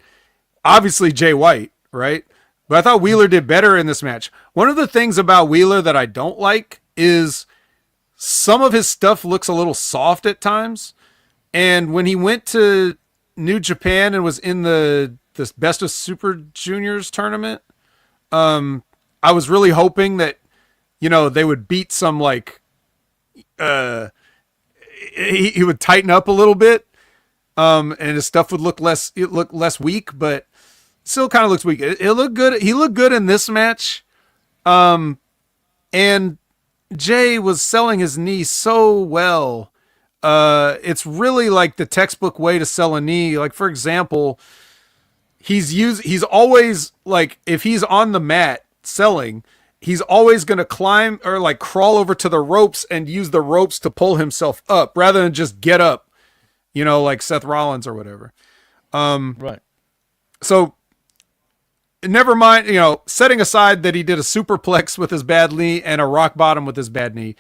Obviously Jay White, right? But I thought Wheeler did better in this match. One of the things about Wheeler that I don't like is some of his stuff looks a little soft at times. And when he went to New Japan and was in this Best of Super Juniors tournament, I was really hoping that, they would beat some he would tighten up a little bit, and his stuff would look less weak, but still kind of looks weak. It looked good. He looked good in this match, and Jay was selling his knee so well. It's really like the textbook way to sell a knee. Like, for example, he's always like, if he's on the mat selling, he's always going to climb or crawl over to the ropes and use the ropes to pull himself up rather than just get up, like Seth Rollins or whatever. Right. So never mind, setting aside that he did a superplex with his bad knee and a rock bottom with his bad knee.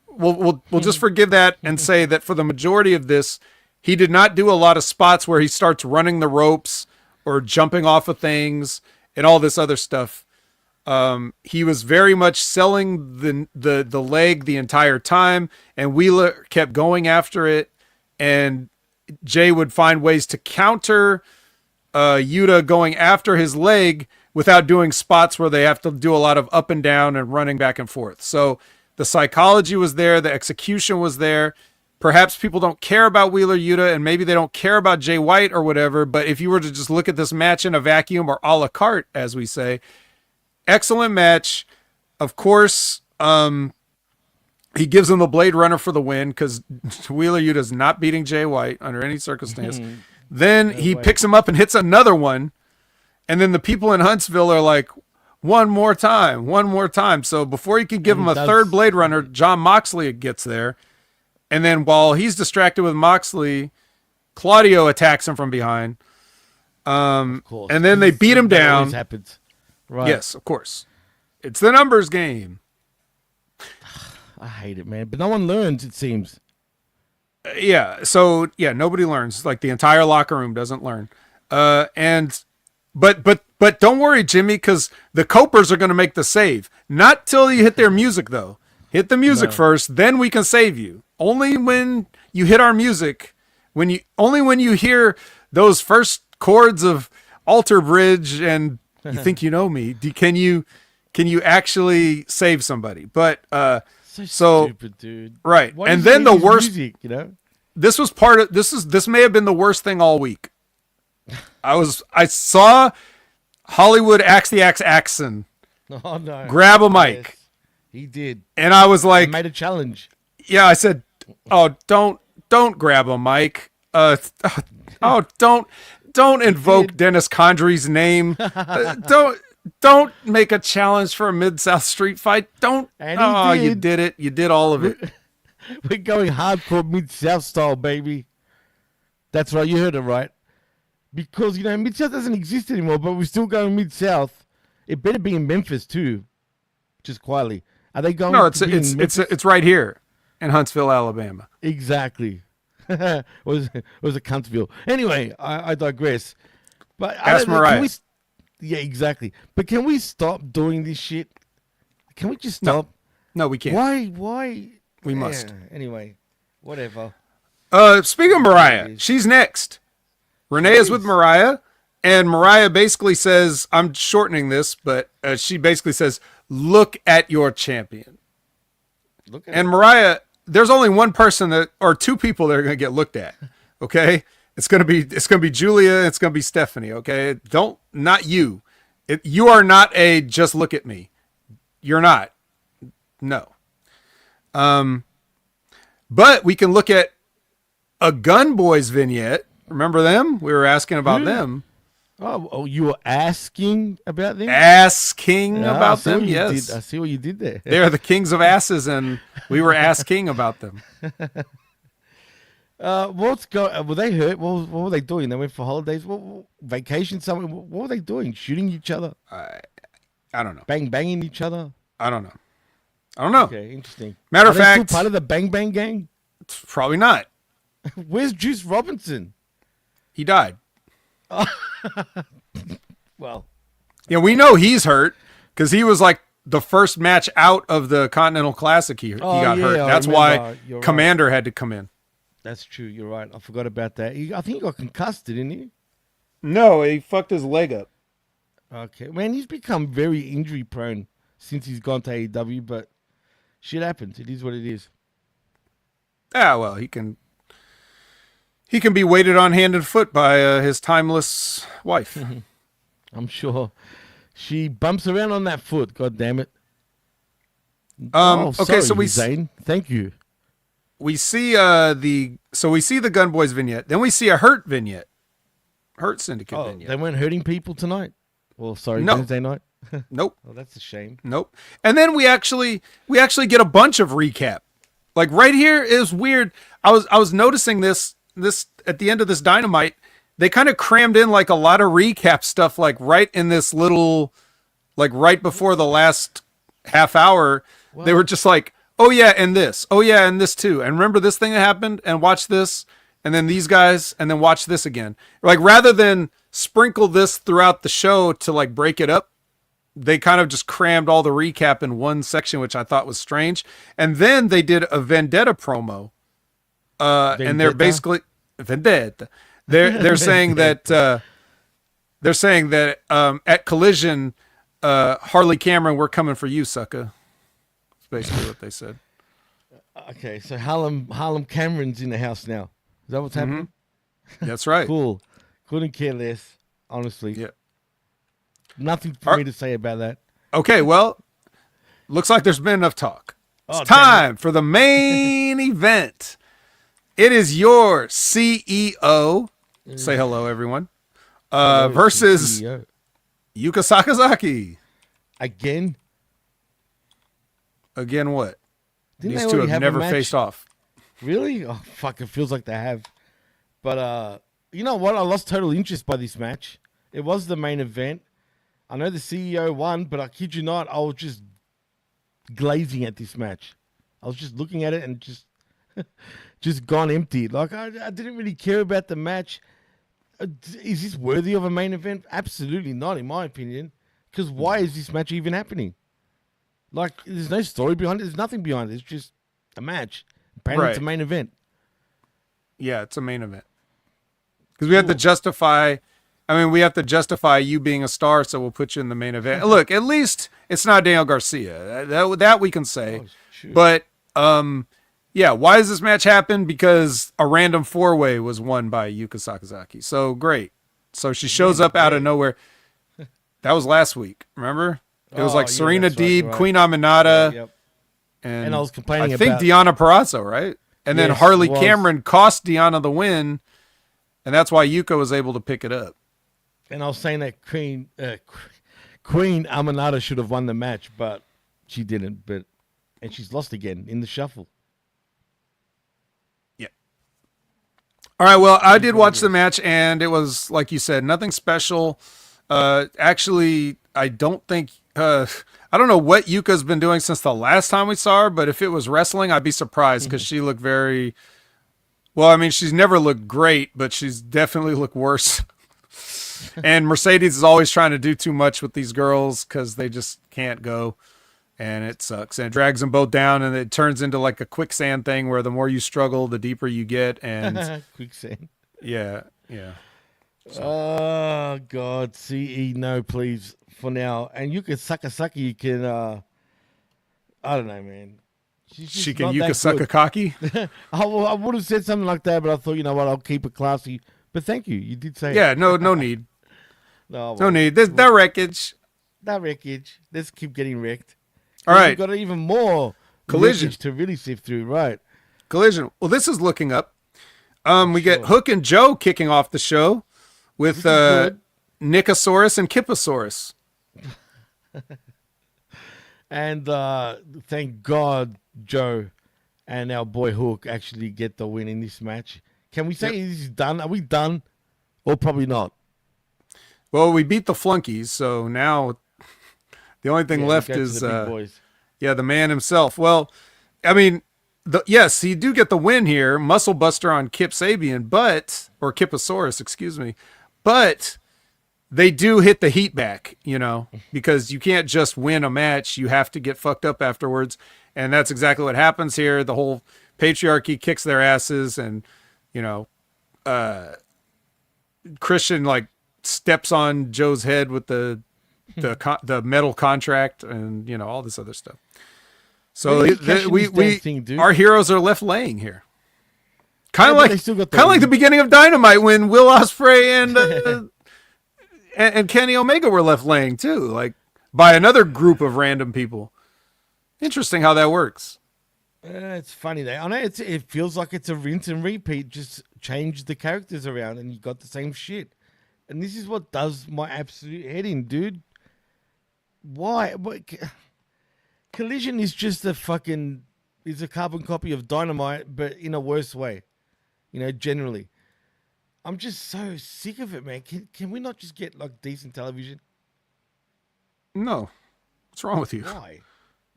We'll just forgive that and say that for the majority of this, he did not do a lot of spots where he starts running the ropes or jumping off of things and all this other stuff. He was very much selling the leg the entire time, and Wheeler kept going after it, and Jay would find ways to counter Yuta going after his leg without doing spots where they have to do a lot of up and down and running back and forth. So the psychology was there. The execution was there. Perhaps people don't care about Wheeler Yuta, and maybe they don't care about Jay White or whatever, but if you were to just look at this match in a vacuum, or a la carte, as we say, excellent match. Of course, he gives him the Blade Runner for the win because Wheeler Yuta is not beating Jay White under any circumstance. Then he picks him up and hits another one. And then the people in Huntsville are like, one more time. So before he can give him a third Blade Runner, John Moxley gets there. And then while he's distracted with Moxley, Claudio attacks him from behind. Of course. And then they beat him down. Always happens. Right. Yes, of course. It's the numbers game. I hate it, man. But no one learns, it seems. So nobody learns. Like, the entire locker room doesn't learn. But don't worry, Jimmy, because the Copers are going to make the save. Not till you hit their music, though. Hit the music first, then we can save you. Only when you hit our music, only when you hear those first chords of Alter Bridge and You Think You Know Me, can you actually save somebody? But so stupid, dude. Right. Why and then the worst music, this was part of this may have been the worst thing all week. I saw Hollywood Axe the Axe Axon grab a mic. Yes, he did. And I was like, I made a challenge. Yeah, I said, "Oh, don't grab a mic. Don't invoke Dennis Condrey's name. Don't make a challenge for a Mid-South street fight. Don't." And you did it. You did all of it. We're going hardcore Mid-South style, baby. That's right. You heard it right. Because, Mid-South doesn't exist anymore, but we're still going Mid-South. It better be in Memphis, too. Just quietly. Are they going? No, it's right here in Huntsville, Alabama. Exactly. it was a Huntsville. Anyway, I digress. But ask Mariah. Yeah, exactly. But can we stop doing this shit? Can we just stop? No, we can't. Why? We must. Anyway, whatever. Speaking of Mariah, she's next. Renee is with Mariah, and Mariah basically says, I'm shortening this, but she basically says, look at your champion. And Mariah, there's only one person or two people that are going to get looked at. Okay. It's gonna be Julia. It's gonna be Stephanie. Okay, not you. You are not a just look at me. You're not. No. But we can look at a Gun Boys vignette. Remember them? We were asking about them. Oh, you were asking about them? Asking about them, yes. I see what you did there. They're the kings of asses, and we were asking about them. Were they hurt? What were they doing? They went for holidays, vacation somewhere. What were they doing? Shooting each other? I don't know. Banging each other? I don't know. Okay, interesting. Matter of Are they fact, still part of the Bang Bang gang? Probably not. Where's Juice Robinson? He died. Well, yeah, we know he's hurt because he was like the first match out of the Continental Classic. He got hurt. That's why Commander had to come in. That's true. You're right. I forgot about that. I think he got concussed, didn't he? No, he fucked his leg up. Okay, man, he's become very injury prone since he's gone to AEW, but shit happens. It is what it is. Yeah, well, he can be waited on hand and foot by his timeless wife. I'm sure she bumps around on that foot. God damn it. Okay, so Zane. Thank you. We see the Gun Boys vignette. Then we see a Hurt vignette. Hurt Syndicate vignette. They weren't hurting people tonight? Well, sorry, no. Wednesday night? Nope. Oh, that's a shame. Nope. And then we actually get a bunch of recap. Like right here is weird. I was noticing this at the end of this Dynamite. They kind of crammed in like a lot of recap stuff, like right in this little, like right before the last half hour. Wow. They were just like, oh yeah, and this. Oh yeah, and this too. And remember this thing that happened, and watch this, and then these guys, and then watch this again. Like rather than sprinkle this throughout the show to like break it up, they kind of just crammed all the recap in one section, which I thought was strange. And then they did a Vendetta promo. And they're basically Vendetta. They're saying that at Collision, Harley Cameron, we're coming for you, sucker. That's basically what they said. Okay, so Harlem Cameron's in the house now. Is that what's happening? That's right. Cool. Couldn't care less, honestly. Yeah. Nothing for me to say about that. Okay, well, looks like there's been enough talk. It's time for the main event. It is your CEO. Say hello, everyone. Versus CEO. Yuka Sakazaki. Again? Again what? Didn't These two have never faced off. Really? Oh, fuck, it feels like they have. But, you know what? I lost total interest by this match. It was the main event. I know the CEO won, but I kid you not, I was just glazing at this match. I was just looking at it and just gone empty. Like, I didn't really care about the match. Is this worthy of a main event? Absolutely not, in my opinion. Because why is this match even happening? Like, there's no story behind it. There's nothing behind it. It's just a match. Apparently, it's a main event. Yeah, it's a main event. Because we have to justify... we have to justify you being a star, so we'll put you in the main event. Look, at least it's not Daniel Garcia. That we can say. But, yeah, why does this match happen? Because a random four-way was won by Yuka Sakazaki. So, great. So she shows up out of nowhere. That was last week, remember? It was like Serena Deeb, right. Queen Aminata, and I was complaining about... I think Deonna Purrazzo, right? And then Harley Cameron cost Deonna the win, and that's why Yuka was able to pick it up. And I was saying that Queen Aminata should have won the match, but she didn't. And she's lost again in the shuffle. Yeah. All right. Well, I did watch the match, and it was like you said, nothing special. Actually, I don't think. I don't know what Yuka's been doing since the last time we saw her, but if it was wrestling, I'd be surprised because she looked very. Well, she's never looked great, but she's definitely looked worse. And Mercedes is always trying to do too much with these girls because they just can't go, and it sucks. And it drags them both down, and it turns into like a quicksand thing where the more you struggle, the deeper you get. And quicksand. Yeah. So. Oh God, CE, no, please for now. And you can Sakazaki. You can. I don't know, man. She can Yuka Sakazaki. I would have said something like that, but I thought, you know what? I'll keep it classy. But thank you. You did say Yeah, it. no need. No, No need. There's the wreckage. That wreckage. Let's keep getting wrecked. All right. We've got even more Collision wreckage to really sift through, right? Collision. Well, this is looking up. We get Hook and Joe kicking off the show with Nicosaurus and Kipposaurus. And thank God Joe and our boy Hook actually get the win in this match. Can we say this is done? Are we done? Or probably not? Well, we beat the flunkies, so now the only thing left is the big boys. the man himself. Well, I mean, yes, you do get the win here, Muscle Buster on Kip Sabian, or Kipposaurus, excuse me, but they do hit the heat back, because you can't just win a match. You have to get fucked up afterwards. And that's exactly what happens here. The whole patriarchy kicks their asses, and, Christian steps on Joe's head with the metal contract and, all this other stuff. So our heroes are left laying here. Kind of like the beginning of Dynamite when Will Ospreay and Kenny Omega were left laying too, by another group of random people. Interesting how that works. It's funny though. I know it feels like it's a rinse and repeat. Just change the characters around and you got the same shit. And this is what does my absolute head in, dude. Why? Collision is just a carbon copy of Dynamite, but in a worse way. Generally. I'm just so sick of it, man. Can we not just get decent television? No. What's wrong with you? Why?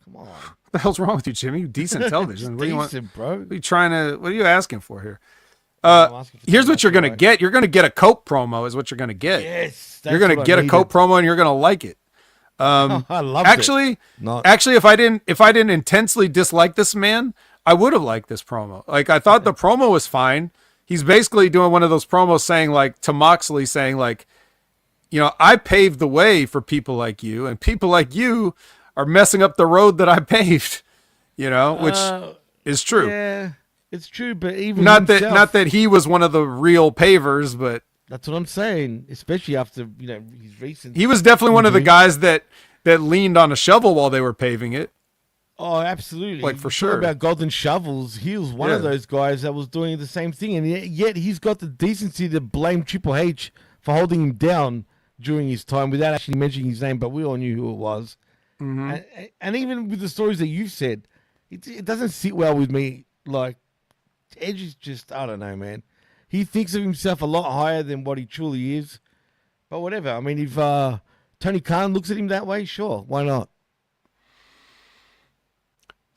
Come on. What the hell's wrong with you, Jimmy? Decent television. What do you want, bro? What are you asking for here? Here's what you're going to get. You're going to get a Coke promo is what you're going to get. Yes. You're going to get a Coke promo and you're going to like it. I love it. Actually, if I didn't intensely dislike this man, I would have liked this promo. I thought the promo was fine. He's basically doing one of those promos saying to Moxley saying I paved the way for people like you, and people like you are messing up the road that I paved, which is true. Yeah, it's true, but even not that he was one of the real pavers, but that's what I'm saying, especially after, his recent. He was definitely one of the guys that leaned on a shovel while they were paving it. Oh, absolutely. For sure. About Golden Shovels, he was one of those guys that was doing the same thing. And yet he's got the decency to blame Triple H for holding him down during his time without actually mentioning his name, but we all knew who it was. Mm-hmm. And even with the stories that you've said, it doesn't sit well with me. Edge is just, I don't know, man. He thinks of himself a lot higher than what he truly is. But whatever. I mean, if Tony Khan looks at him that way, sure, why not?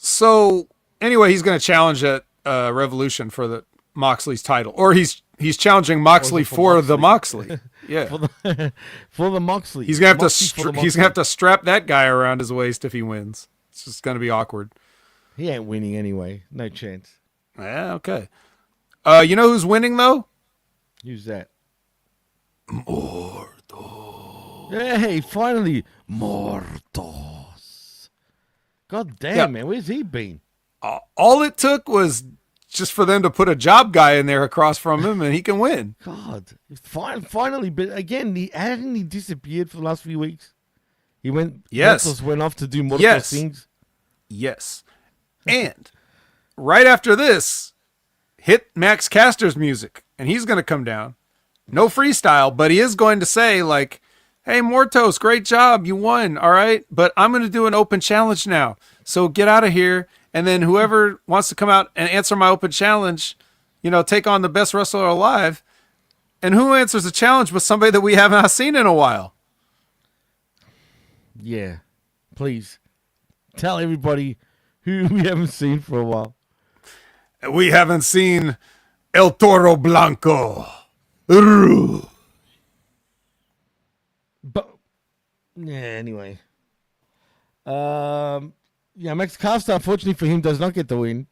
So anyway, he's going to challenge at Revolution for the Moxley's title, or he's challenging Moxley for the Moxley. Yeah, for the Moxley. He's gonna have to strap that guy around his waist if he wins. It's just going to be awkward. He ain't winning anyway. No chance. Yeah. Okay. You know who's winning though? Who's that? Mortos. Hey, finally, Mortos. God damn, man, where's he been? All it took was just for them to put a job guy in there across from him, and he can win. God, finally, but again, hadn't he disappeared for the last few weeks? He went. Yes, Mortos went off to do Mortos things. Yes, and right after this, hit Max Caster's music, and he's going to come down. No freestyle, but he is going to say hey, Mortos, great job. You won. All right. But I'm going to do an open challenge now. So get out of here. And then whoever wants to come out and answer my open challenge, take on the best wrestler alive. And who answers the challenge but somebody that we have not seen in a while? Yeah. Please tell everybody who we haven't seen for a while. We haven't seen El Toro Blanco. But anyway, Max Caster, unfortunately for him, does not get the win.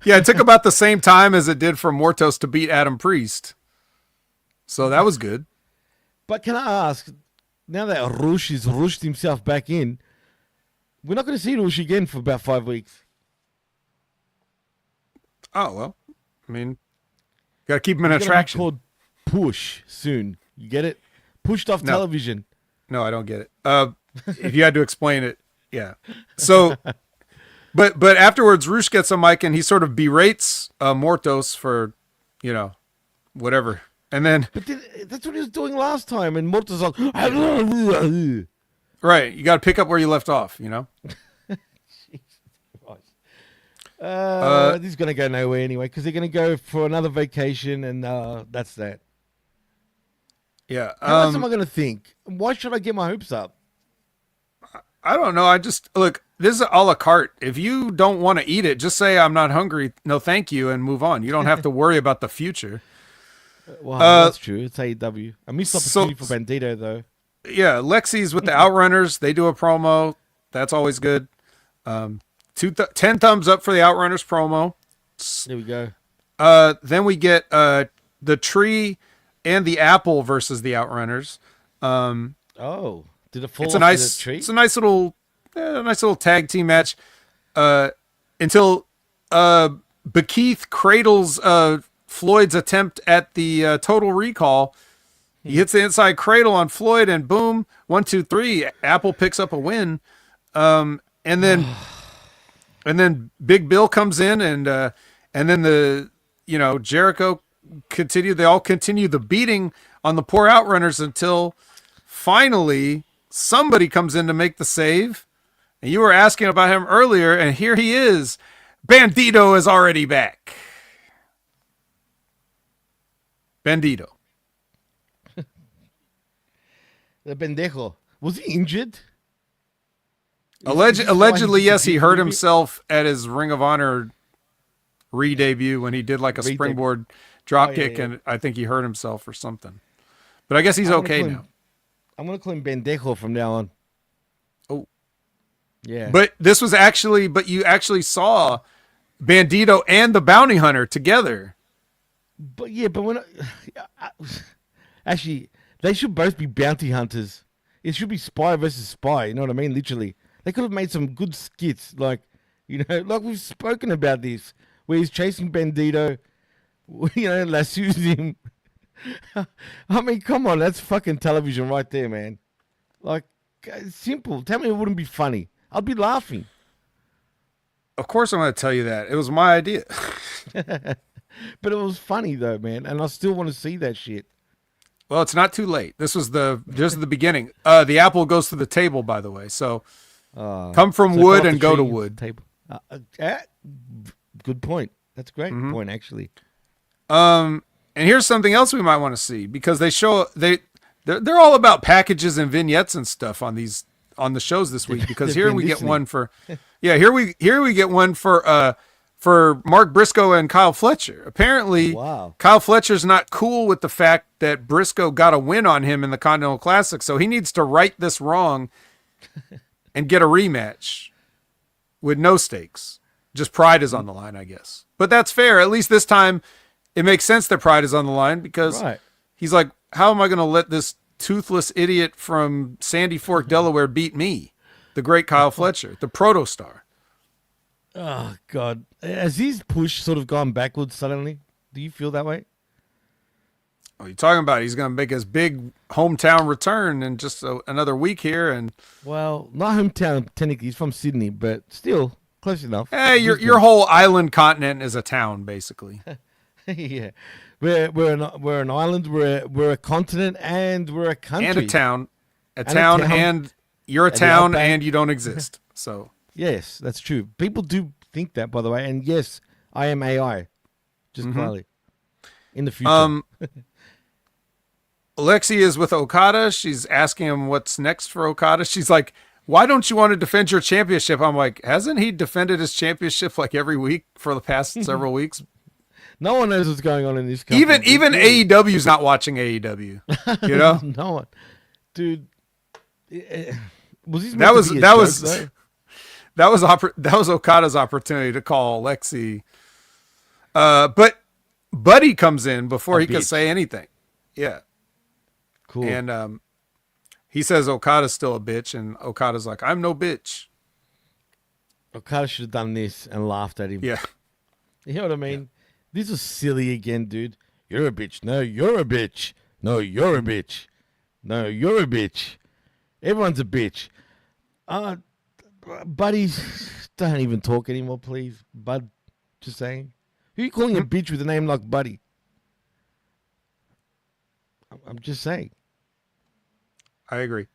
Yeah, it took about the same time as it did for Mortos to beat Adam Priest, so that was good. But can I ask, now that Rush has rushed himself back in, we're not going to see Rush again for about 5 weeks. Oh well, I mean, Got to keep him in It's gonna be attraction. called Push soon. You get it? Pushed off television. No, I don't get it. If you had to explain it, yeah. So, but afterwards, Roosh gets a mic and he sort of berates Mortos for, whatever. And then, But that's what he was doing last time. And Morto's like, right, you got to pick up where you left off, this is going to go nowhere anyway because they're going to go for another vacation and that's that. Yeah. How else am I going to think? Why should I get my hopes up? I don't know. I just, look, this is a la carte. If you don't want to eat it, just say, I'm not hungry. No, thank you. And move on. You don't have to worry about the future. Wow, that's true. It's AEW. I missed opportunity for Bandito, though. Yeah, Lexi's with the Outrunners. They do a promo. That's always good. 10 thumbs up for the Outrunners promo. There we go. Then we get the Tree and the Apple versus the Outrunners. Oh, did it fall It's off a nice, the tree? it's a nice little tag team match. Until Bekeith cradles Floyd's attempt at the Total Recall. He hits the inside cradle on Floyd, and boom, 1, 2, 3. Apple picks up a win. And then Big Bill comes in, and then Jericho continue. They all continue the beating on the poor Outrunners until finally somebody comes in to make the save. And you were asking about him earlier, and here he is. Bandito is already back. Bandito. The pendejo. Was he injured? Allegedly, yes, he hurt himself at his Ring of Honor re-debut when he did like a springboard drop kick, and I think he hurt himself or something. But I guess he's okay now. I'm going to call him pendejo from now on. Oh. Yeah. But you actually saw Bandito and the Bounty Hunter together. But when actually, they should both be bounty hunters. It should be spy versus spy. You know what I mean? Literally, they could have made some good skits, like we've spoken about this, where he's chasing Bandito, lassoes him. I mean, come on, that's fucking television right there, man. Like, it's simple. Tell me it wouldn't be funny. I'd be laughing. Of course, I'm going to tell you that it was my idea. But it was funny though, man, and I still want to see that shit. Well, it's not too late. This was just the beginning. The apple goes to the table, by the way. So come from wood and go to wood. Table. Good point. That's a great point, actually. And here's something else we might want to see, because they're all about packages and vignettes and stuff on the shows this week. Because here we get one for here we get one for Mark Briscoe and Kyle Fletcher. Apparently, Kyle Fletcher's not cool with the fact that Briscoe got a win on him in the Continental Classic, so he needs to right this wrong and get a rematch with no stakes. Just pride is on the line, I guess. But that's fair. At least this time, it makes sense that pride is on the line, because he's like, how am I going to let this toothless idiot from Sandy Fork, Delaware beat me, the great Kyle Fletcher, the protostar? Oh, God. Has his push sort of gone backwards suddenly? Do you feel that way? Oh, you're talking about he's going to make his big hometown return in just another week here. Well, not hometown, technically. He's from Sydney, but still close enough. Hey, your whole island continent is a town, basically. Yeah. We're an island, we're a continent, and we're a country. And a town. And you're a town, and you don't exist. So... Yes, that's true. People do think that, by the way. And yes, I am AI. Just quietly. In the future. Alexi is with Okada. She's asking him what's next for Okada. She's like, why don't you want to defend your championship? I'm like, hasn't he defended his championship like every week for the past several weeks? No one knows what's going on in this company. Even AEW's not watching AEW. You know? No one. Dude. Was that was Okada's opportunity to call Alexi. But Buddy comes in before he could say anything. Yeah. Cool. And he says Okada's still a bitch, and Okada's like, I'm no bitch. Okada should have done this and laughed at him. Yeah. You know what I mean? Yeah. This was silly again, dude. you're a bitch. No, you're a bitch. No, you're a bitch. No, you're a bitch. Everyone's a bitch. Buddies, don't even talk anymore, please. Bud, just saying. Who are you calling a bitch with a name like Buddy? I'm just saying. I agree.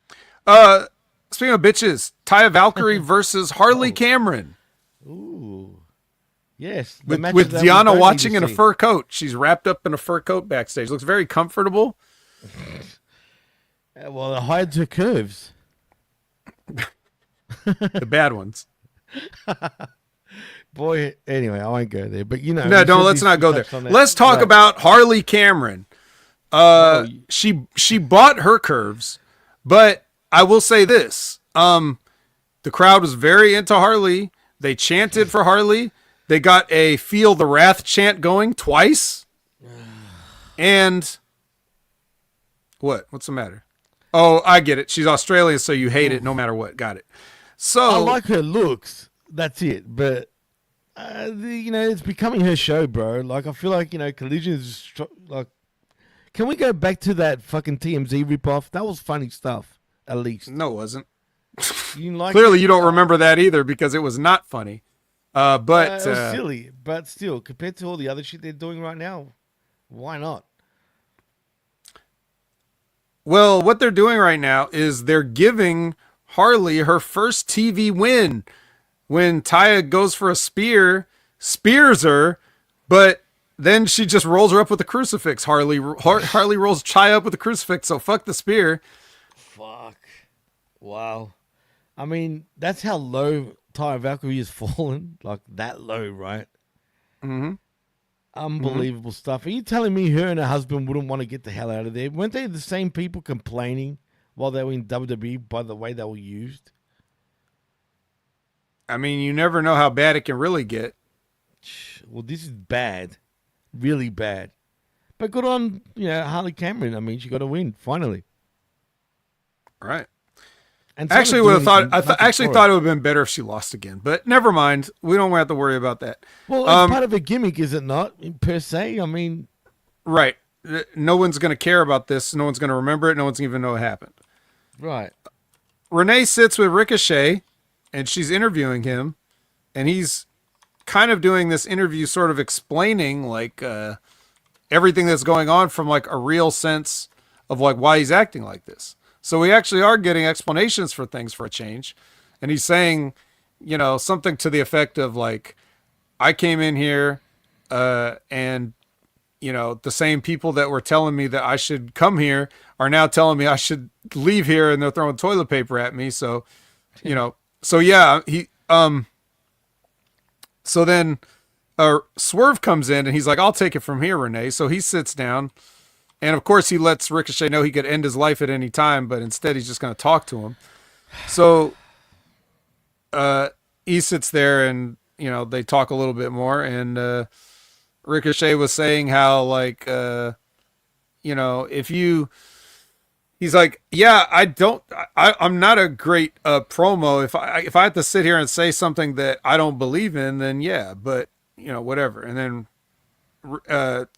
Speaking of bitches, Taya Valkyrie versus Harley Cameron. Ooh. Yes. With Deanna watching in a fur coat. She's wrapped up in a fur coat backstage. Looks very comfortable. Well, it hides her curves. The bad ones. Boy, anyway, I won't go there. But you know, no, let's not go there. Let's talk about Harley Cameron. She bought her curves, but I will say this: the crowd was very into Harley. They chanted for Harley. They got a "Feel the Wrath" chant going twice. And what's the matter? Oh, I get it. She's Australian, so you hate it no matter what. Got it. So I like her looks. That's it. But it's becoming her show, bro. Like I feel like Collision is like. Can we go back to that fucking TMZ ripoff? That was funny stuff. At least. No, it wasn't. You like Clearly, you don't remember that either because it was not funny. But it was silly. But still, compared to all the other shit they're doing right now, why not? Well, what they're doing right now is they're giving Harley her first TV win when Taya goes for a spears her, but then she just rolls her up with a crucifix. Harley rolls Taya up with a crucifix, so fuck the spear. Fuck. Wow. I mean, that's how low Taya Valkyrie has fallen. Like, that low, right? Mm-hmm. Unbelievable stuff. Are you telling me her and her husband wouldn't want to get the hell out of there? Weren't they the same people complaining while they were in WWE by the way they were used? I mean, you never know how bad it can really get. Well, this is bad. Really bad. But good on, Harley Cameron. I mean, she got a win, finally. All right. And actually, would have thought. I actually thought it would have been better if she lost again, but never mind. We don't have to worry about that. Well, it's part of a gimmick, is it not? Per se, I mean, right. No one's going to care about this. No one's going to remember it. No one's even know what happened. Right. Renee sits with Ricochet, and she's interviewing him, and he's kind of doing this interview, sort of explaining like everything that's going on from like a real sense of like why he's acting like this. So we actually are getting explanations for things for a change. And he's saying, something to the effect of like, I came in here and, the same people that were telling me that I should come here are now telling me I should leave here, and they're throwing toilet paper at me. So, so yeah, so then Swerve comes in and he's like, I'll take it from here, Renee. So he sits down. And, of course, he lets Ricochet know he could end his life at any time, but instead he's just going to talk to him. So he sits there and, they talk a little bit more. And Ricochet was saying how, like, if you... He's like, yeah, I'm not a great promo. If I have to sit here and say something that I don't believe in, then yeah, but, whatever. And then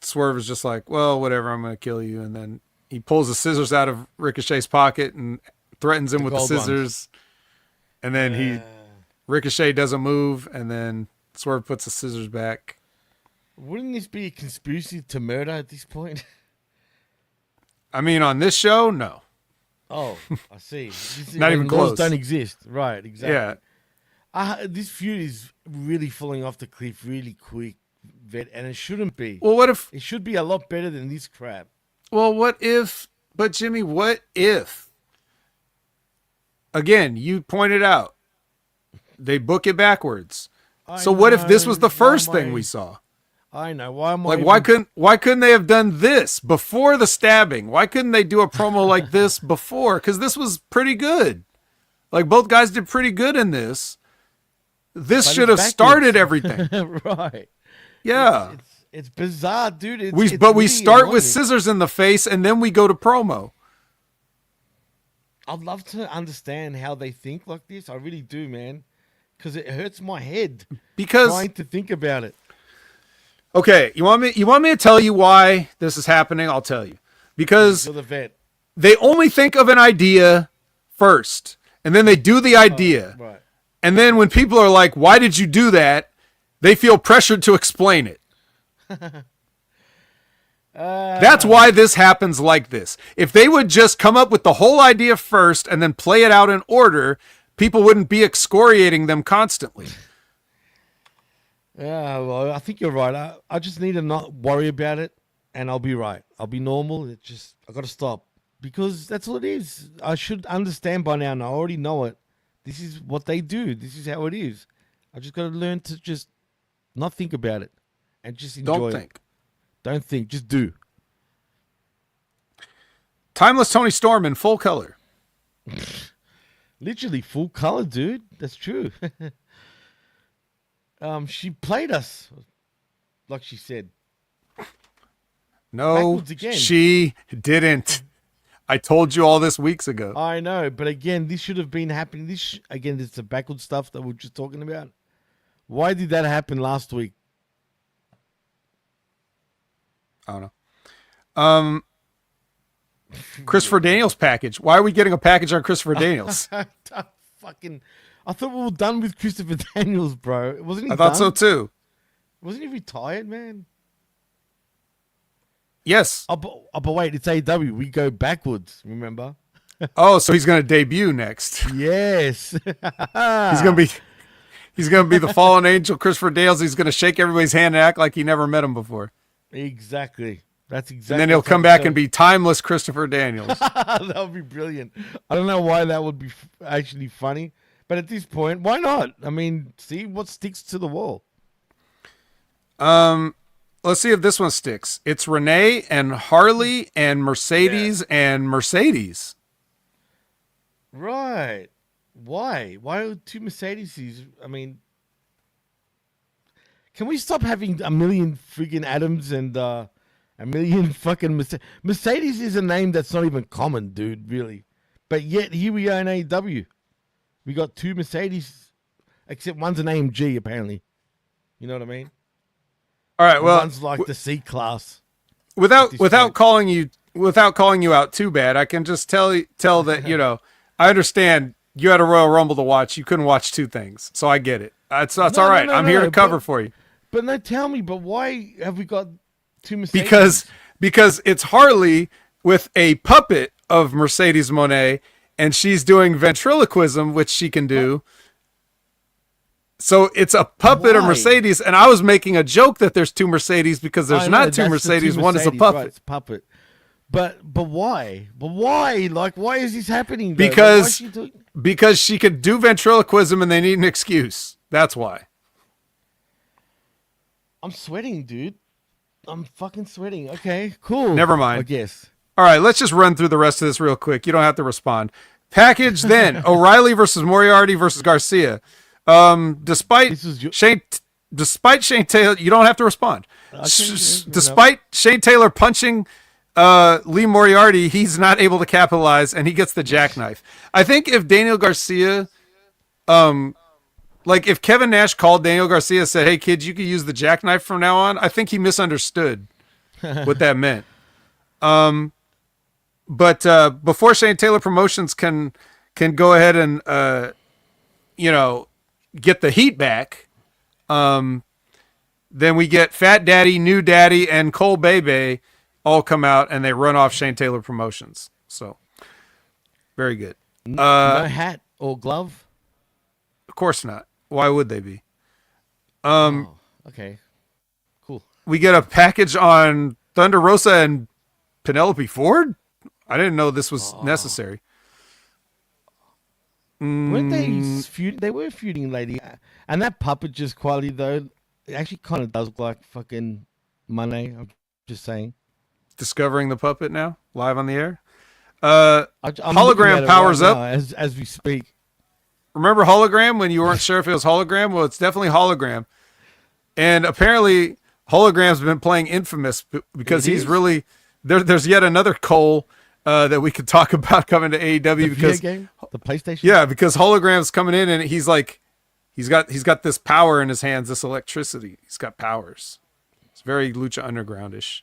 Swerve is just like, well, whatever, I'm going to kill you. And then he pulls the scissors out of Ricochet's pocket and threatens him with the scissors. And then Ricochet doesn't move, and then Swerve puts the scissors back. Wouldn't this be a conspiracy to murder at this point? I mean, on this show, no. Oh, I see. Not even close. Laws don't exist. Right, exactly. Yeah. This feud is really falling off the cliff really quick, Vet, and it shouldn't be. Well, what if... It should be a lot better than this crap. Well, what if... But, Jimmy, what if... Again, you pointed out, they book it backwards. So what if this was the first thing we saw? I know. Why am I like? Why couldn't they have done this before the stabbing? Why couldn't they do a promo like this before? Because this was pretty good. Like, both guys did pretty good in this. This should have started everything. Right. Yeah. It's bizarre, dude. We really start annoying. with scissors in the face, and then we go to promo. I'd love to understand how they think like this. I really do, man. Because it hurts my head because trying to think about it. Okay, you want me to tell you why this is happening? I'll tell you. Because You're the vet. they only think of an idea first, and then they do the idea. Right. And then when people are like, "Why did you do that?" they feel pressured to explain it. That's why this happens like this. If they would just come up with the whole idea first and then play it out in order, people wouldn't be excoriating them constantly. Yeah, well, I think you're right. I just need to not worry about it, and I'll be right. I'll be normal. It's just I got to stop because that's all it is. I should understand by now, and I already know it. This is what they do. This is how it is. I just got to learn to just not think about it and just enjoy Don't it. think. Don't think. Just do. Timeless Tony Storm in full color. Literally full color, dude. That's true. She played us, like she said. No, Backwards again. she didn't. I told you all this weeks ago. I know, but again, this should have been happening. Again, it's the backward stuff that we're just talking about. Why did that happen last week? I don't know. Christopher Daniels package. Why are we getting a package on Christopher Daniels? I thought we were done with Christopher Daniels, bro. Wasn't he? I thought so done? too. Wasn't he retired, man? Yes. But wait, it's AW. We go backwards. Remember? Oh, so he's going to debut next. Yes. He's going to be the fallen angel Christopher Daniels. He's going to shake everybody's hand and act like he never met him before. Exactly. That's exactly. And then he'll come back and be timeless Christopher Daniels. That would be brilliant. I don't know why that would be actually funny, but at this point, why not? I mean, see what sticks to the wall. Let's see if this one sticks. It's Renee and Harley and Mercedes and Mercedes. Right. Why? Why two Mercedeses? I mean, can we stop having a million friggin' Adams and a million fucking Mercedes? Mercedes is a name that's not even common, dude, really. But yet, here we are in AEW. We got two Mercedes, except one's an AMG, apparently. You know what I mean? All right, well, one's like the C class. Without calling you out too bad, I can just tell that, you know, I understand you had a Royal Rumble to watch. You couldn't watch two things, so I get it. That's all right. I'm here to cover for you. But no, tell me. But why have we got two Mercedes? Because it's Harley with a puppet of Mercedes Moné, and she's doing ventriloquism, which she can do. So it's a puppet of Mercedes, and I was making a joke that there's two Mercedes because there's not two Mercedes. One is a puppet. Right, it's a puppet. But why? But why? Like, why is this happening? Though? Because she could do ventriloquism, and they need an excuse. That's why. I'm sweating, dude. I'm fucking sweating. Okay, cool. Never mind. I guess. All right, let's just run through the rest of this real quick. You don't have to respond. Package then. O'Reilly versus Moriarty versus Garcia. Despite Shane Taylor, you don't have to respond. Despite Shane Taylor punching Lee Moriarty, he's not able to capitalize, and he gets the jackknife. I think if Daniel Garcia, like if Kevin Nash called Daniel Garcia and said, "Hey kids, you can use the jackknife from now on," I think he misunderstood what that meant. But before Shane Taylor Promotions can go ahead and get the heat back, then we get Fat Daddy, New Daddy, and Cole Bebe all come out and they run off Shane Taylor Promotions. So very good. No hat or glove? Of course not. Why would they be? Okay. Cool. We get a package on Thunder Rosa and Penelope Ford? I didn't know this was necessary. Weren't they feuding? They were feuding, lady. And that puppet just quality, though, it actually kind of does look like fucking Money. I'm just saying. Discovering the puppet now, live on the air. I'm hologram powers right up. now as we speak. Remember hologram when you weren't sure if it was hologram? Well, it's definitely hologram. And apparently hologram's been playing Infamous because he's really there's yet another Cole that we could talk about coming to AEW because game? The PlayStation. Yeah, because hologram's coming in and he's got this power in his hands, this electricity. He's got powers. It's very Lucha Undergroundish.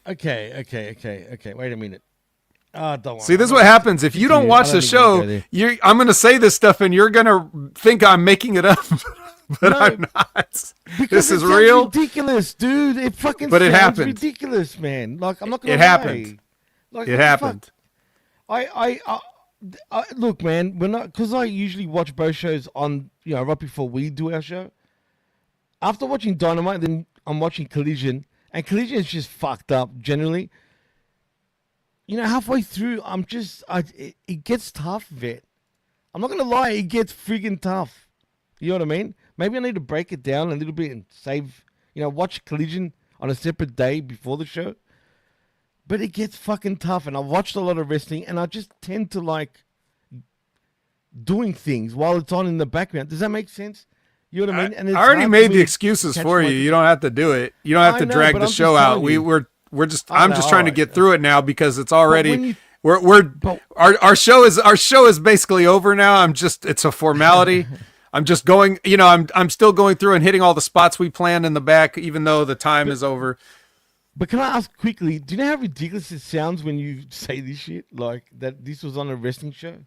Okay. Wait a minute. Don't worry. See, this is what happens if you don't watch the show. I'm going to say this stuff, and you're going to think I'm making it up, but I'm not. This is real. Ridiculous, dude. It fucking. But it happened. Ridiculous, man. Like I'm not going to. It happened. Like, it happened. I look, man. Because I usually watch both shows on, right before we do our show. After watching Dynamite, then I'm watching Collision, and Collision is just fucked up generally. Halfway through, it gets tough, Vet. I'm not gonna lie, it gets friggin' tough. You know what I mean? Maybe I need to break it down a little bit and save, watch Collision on a separate day before the show. But it gets fucking tough, and I've watched a lot of wrestling, and I just tend to like doing things while it's on in the background. Does that make sense? You know what I mean? And I already made the excuses for you. You don't have to do it. You don't have to drag the show out. I'm just trying to get through it now because it's already our show is basically over now. It's a formality. I'm just going, I'm still going through and hitting all the spots we planned in the back, even though the time is over. But can I ask quickly, do you know how ridiculous it sounds when you say this shit? Like that this was on a wrestling show?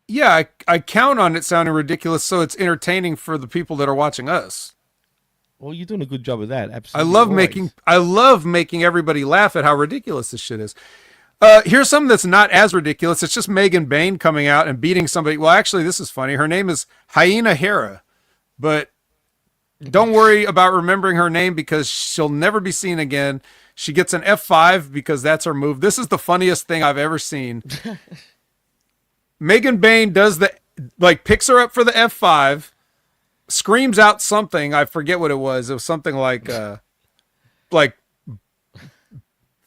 Yeah, I count on it sounding ridiculous so it's entertaining for the people that are watching us. Well, you're doing a good job of that. Absolutely. I love making everybody laugh at how ridiculous this shit is. Here's something that's not as ridiculous. It's just Megan Bain coming out and beating somebody. Well, actually, this is funny. Her name is Hyena Hera, but don't worry about remembering her name because she'll never be seen again. She gets an F5 because that's her move. This is the funniest thing I've ever seen. Megan Bain does picks her up for the F5, screams out something. I forget what it was. It was something like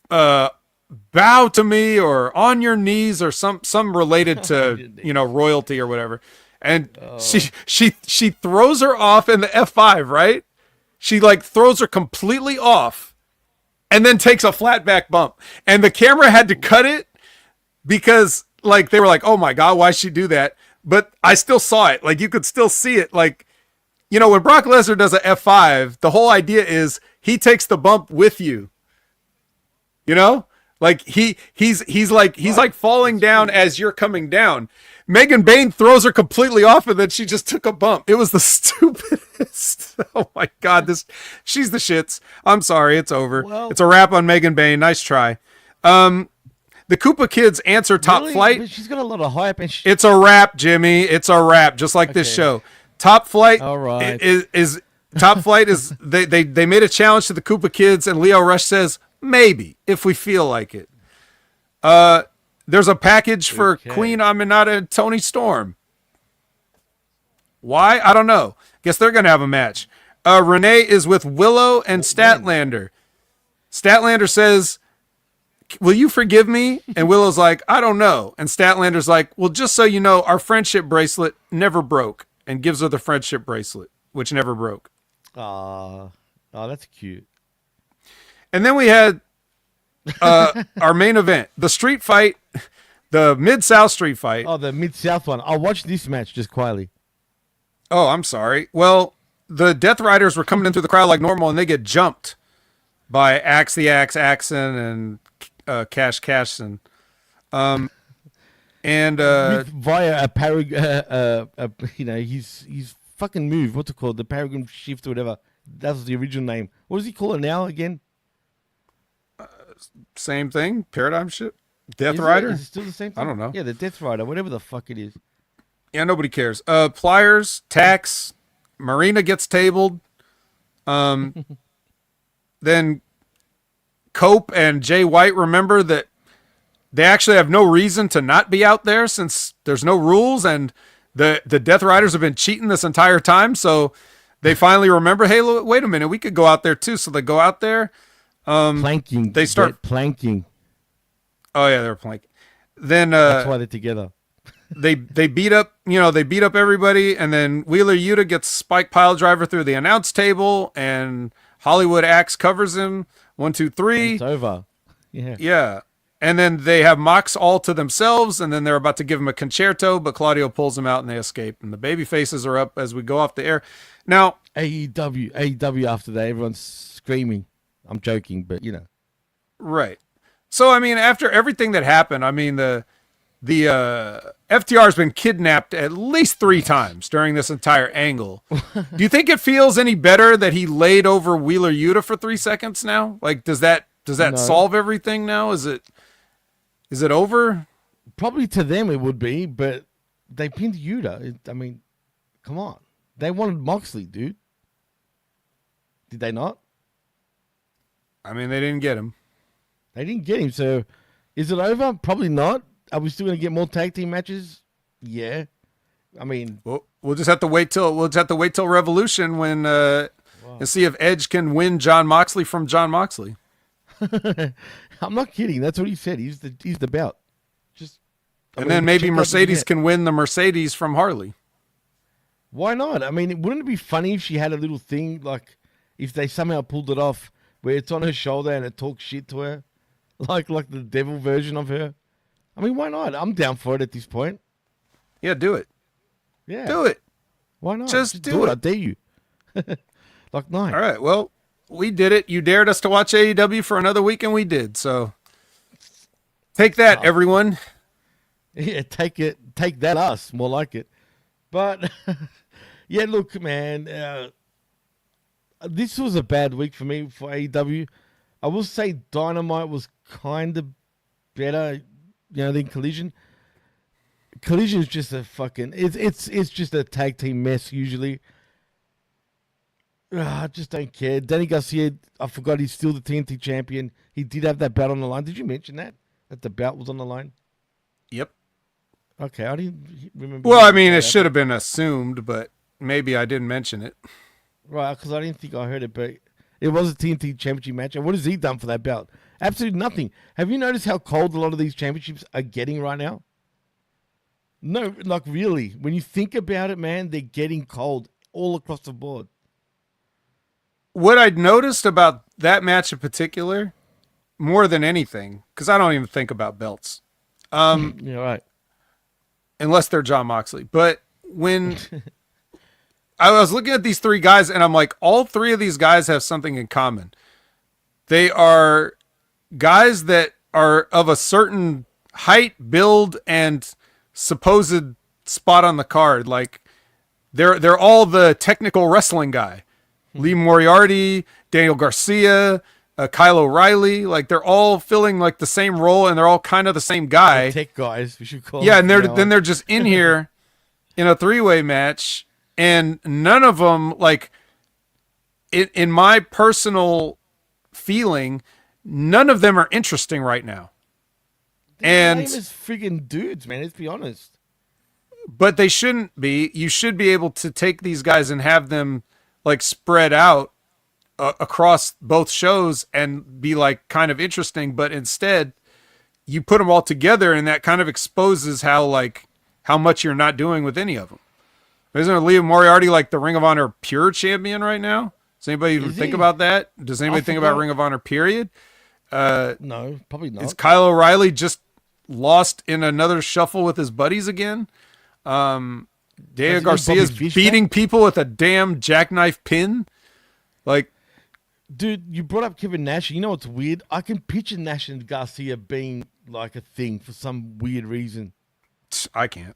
bow to me or on your knees or some related to, royalty or whatever. And she throws her off in the F5, right? She throws her completely off and then takes a flat back bump. And the camera had to cut it because they were like, oh my God, why'd she do that? But I still saw it. You could still see it. When Brock Lesnar does a F5, the whole idea is he takes the bump with you. He's falling down as you're coming down. Megan Bain throws her completely off and then she just took a bump. It was the stupidest. Oh my God, she's the shits. I'm sorry, it's over. Well, it's a wrap on Megan Bain. Nice try. The Koopa Kids answer Top Flight. But she's got a lot of hype. And it's a wrap, Jimmy. It's a wrap, just like this show. Top Flight is Top Flight is they made a challenge to the Koopa Kids, and Leo Rush says maybe if we feel like it. There's a package for Queen Aminata and Tony Storm. Why? I don't know. Guess they're gonna have a match. Renee is with Willow and Statlander. Statlander says, will you forgive me? And Willow's like, I don't know. And Statlander's like, well, just so you know, our friendship bracelet never broke, and gives her the friendship bracelet, which never broke. Oh, that's cute. And then we had our main event, the street fight, the Mid-South street fight. Oh, the Mid-South one. I'll watch this match just quietly. Oh, I'm sorry. Well, the Death Riders were coming in through the crowd like normal, and they get jumped by Axe the Axe, Axon, and Cash Casson, and via a paragon, his fucking move. What's it called? The paragon shift or whatever. That was the original name. What does he call it now again? Same thing. Paradigm shift. Death Rider. Is it still the same thing? I don't know. Yeah, the Death Rider, whatever the fuck it is. Yeah, nobody cares. Pliers, Tax, Marina gets tabled. Then Cope and Jay White remember that they actually have no reason to not be out there since there's no rules, and the Death Riders have been cheating this entire time. So they finally remember, hey, wait a minute, we could go out there too. So they go out there. Planking. They start planking. Oh yeah, they're planking. Then that's why they're together. they beat up, they beat up everybody, and then Wheeler Yuta gets Spike Piledriver through the announce table, and Hollywood Axe covers him. 1, 2, 3. It's over. Yeah. Yeah. And then they have Mox all to themselves, and then they're about to give him a concerto, but Claudio pulls them out and they escape. And the baby faces are up as we go off the air. Now, AEW after that, everyone's screaming. I'm joking, but you know. Right. So, I mean, after everything that happened, I mean, the FTR has been kidnapped at least 3 times during this entire angle. Do you think it feels any better that he laid over Wheeler Yuta for 3 seconds now? Like, does that solve everything now? Is it over? Probably to them it would be, but they pinned Yuta. I mean, come on. They wanted Moxley, dude. Did they not? I mean, they didn't get him. They didn't get him, so is it over? Probably not. Are we still going to get more tag team matches? Yeah. I mean, we'll just have to wait till Revolution when and see if Edge can win John Moxley from John Moxley. I'm not kidding. That's what he said. He's the bout. Then maybe Mercedes can win the Mercedes from Harley. Why not? I mean, wouldn't it be funny if she had a little thing, like if they somehow pulled it off where it's on her shoulder and it talks shit to her, like the devil version of her? I mean, why not? I'm down for it at this point. Yeah, do it. Yeah. Do it. Why not? Just do it. I dare you. Like nine. All right. Well, we did it. You dared us to watch AEW for another week, and we did. So take that, everyone. Yeah, take it. Take that, us. More like it. But, yeah, look, man. This was a bad week for me for AEW. I will say Dynamite was kind of better, than Collision. Collision is just a fucking... It's just a tag team mess, usually. I just don't care. Danny Garcia, I forgot he's still the TNT champion. He did have that belt on the line. Did you mention that? That the belt was on the line? Yep. Okay, I didn't remember. Well, I mean, it should have been assumed, but maybe I didn't mention it. Right, because I didn't think I heard it, but it was a TNT championship match. And what has he done for that belt? Absolutely nothing. Have you noticed how cold a lot of these championships are getting right now? No, like really. When you think about it, man, they're getting cold all across the board. What I'd noticed about that match in particular, more than anything, because I don't even think about belts. Yeah, right. Unless they're John Moxley. But when I was looking at these 3 guys, and I'm like, all 3 of these guys have something in common. They are guys that are of a certain height, build, and supposed spot on the card. Like they're all the technical wrestling guy. Lee Moriarty, Daniel Garcia, Kyle O'Reilly, like they're all filling like the same role, and they're all kind of the same guy. Tech guys, we should call. Yeah, and they're just in here in a 3-way match, and none of them, like in my personal feeling, none of them are interesting right now. They're lame as friggin' dudes, man. Let's be honest. But they shouldn't be. You should be able to take these guys and have them like spread out across both shows and be like kind of interesting, but instead you put them all together, and that kind of exposes how much you're not doing with any of them. Isn't Liam Moriarty like the Ring of Honor Pure champion right now? Does anybody even think about that? Does anybody think about Ring of Honor period? No, probably not. Is Kyle O'Reilly just lost in another shuffle with his buddies again? Daniel Garcia's beating people with a damn jackknife pin. Like, dude, you brought up Kevin Nash. You know what's weird? I can picture Nash and Garcia being like a thing for some weird reason. I can't.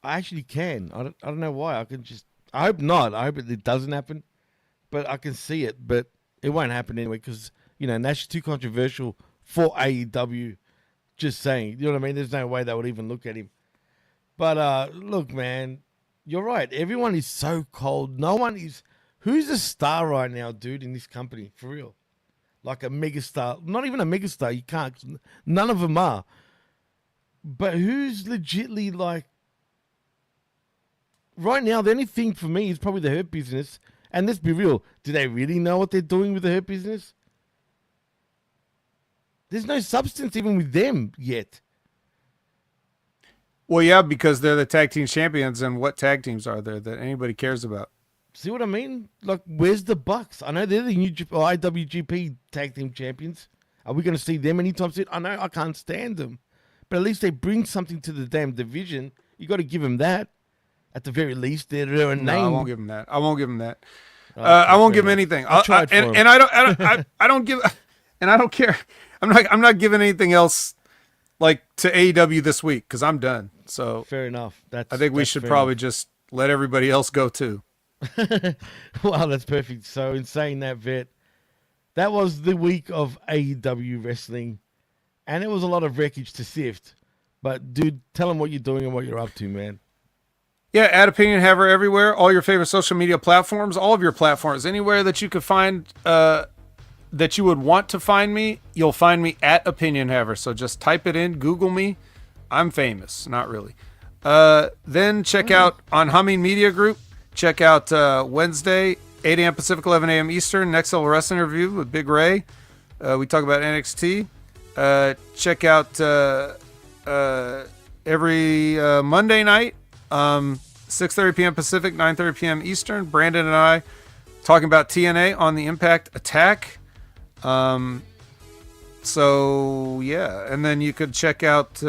I actually can. I don't know why. I hope not. I hope it doesn't happen. But I can see it. But it won't happen anyway because, Nash is too controversial for AEW. Just saying. You know what I mean? There's no way they would even look at him. But look, man, you're right. Everyone is so cold. No one is... Who's a star right now, dude, in this company? For real. Like a megastar. Not even a megastar. You can't. None of them are. But who's legitly like... Right now, the only thing for me is probably the Hurt Business. And let's be real. Do they really know what they're doing with the Hurt Business? There's no substance even with them yet. Well, yeah, because they're the tag team champions, and what tag teams are there that anybody cares about? See what I mean? Like, where's the Bucks? I know they're the new IWGP tag team champions. Are we going to see them anytime soon? I know I can't stand them, but at least they bring something to the damn division. You got to give them that. At the very least, they're a name. No, I won't give them that. I won't give them that. I won't give them anything. I don't give, and I don't care. I'm not giving anything else like to AEW this week because I'm done. So fair enough. I think we should probably just let everybody else go too. Wow, that's perfect. So in saying that, Vet, that was the week of AEW wrestling, and it was a lot of wreckage to sift. But dude, tell them what you're doing and what you're up to, man. Yeah, at Opinion Haver everywhere, all your favorite social media platforms, all of your platforms, anywhere that you could find, that you would want to find me, you'll find me at Opinion Haver. So just type it in, Google me. I'm famous, not really. Then check out on Humming Media Group. Check out Wednesday, 8 a.m. Pacific, 11 a.m. Eastern, Next Level Wrestling Review with Big Ray. We talk about NXT. Check out every Monday night, 6:30 p.m. Pacific, 9:30 p.m. Eastern. Brandon and I talking about TNA on the Impact Attack. So yeah, and then you could check out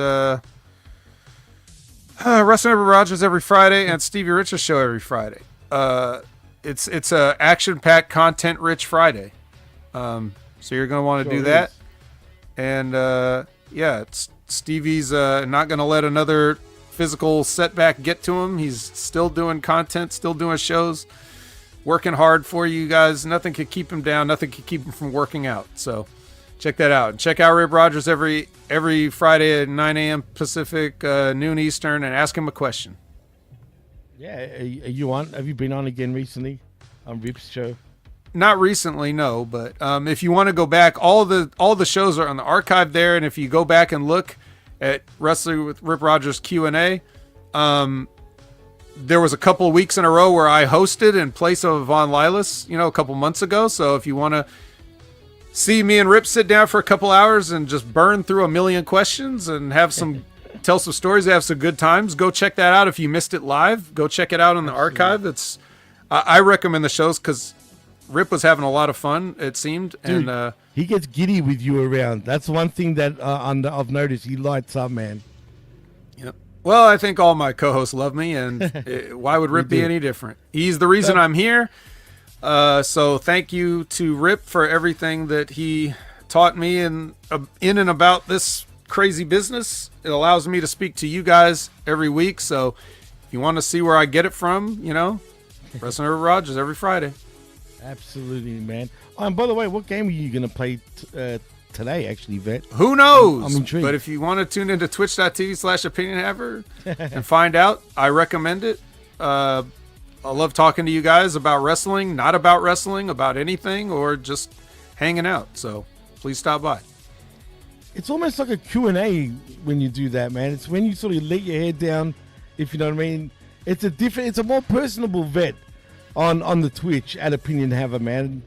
Wrestling Over Rogers every Friday and Stevie Rich's show every Friday. It's a action-packed, content-rich Friday. So you're gonna want to do that. And yeah, Stevie's not gonna let another physical setback get to him. He's still doing content, still doing shows, working hard for you guys. Nothing could keep him down. Nothing could keep him from working out. So check that out. And check out Rip Rogers every Friday at 9 a.m. Pacific, noon Eastern, and ask him a question. Yeah, are you on? Have you been on again recently on Rip's show? Not recently, no. But if you want to go back, all the shows are on the archive there. And if you go back and look at Wrestling with Rip Rogers Q&A, there was a couple of weeks in a row where I hosted in place of Von Lilas, a couple months ago. So if you want to see me and Rip sit down for a couple hours and just burn through a million questions and have tell some stories, have some good times, go check that out. If you missed it live, go check it out on the archive. I recommend the shows because Rip was having a lot of fun, it seemed. Dude, and he gets giddy with you around. That's one thing that I've noticed. He lights up, man. Yep. Well, I think all my co-hosts love me, and why would Rip be any different? He's the reason I'm here. So thank you to Rip for everything that he taught me in and about this crazy business. It allows me to speak to you guys every week. So if you want to see where I get it from, Wrestling Over Rogers every Friday. Absolutely, man. And by the way, what game are you going to play today, actually, Vet? Who knows? I'm intrigued. But if you want to tune into twitch.tv/opinionhaver and find out, I recommend it. I love talking to you guys about wrestling, not about wrestling, about anything, or just hanging out. So please stop by. It's almost like a Q&A when you do that, man. It's when you sort of let your head down, if you know what I mean. It's a more personable Vet on the Twitch at Opinion Haver, man.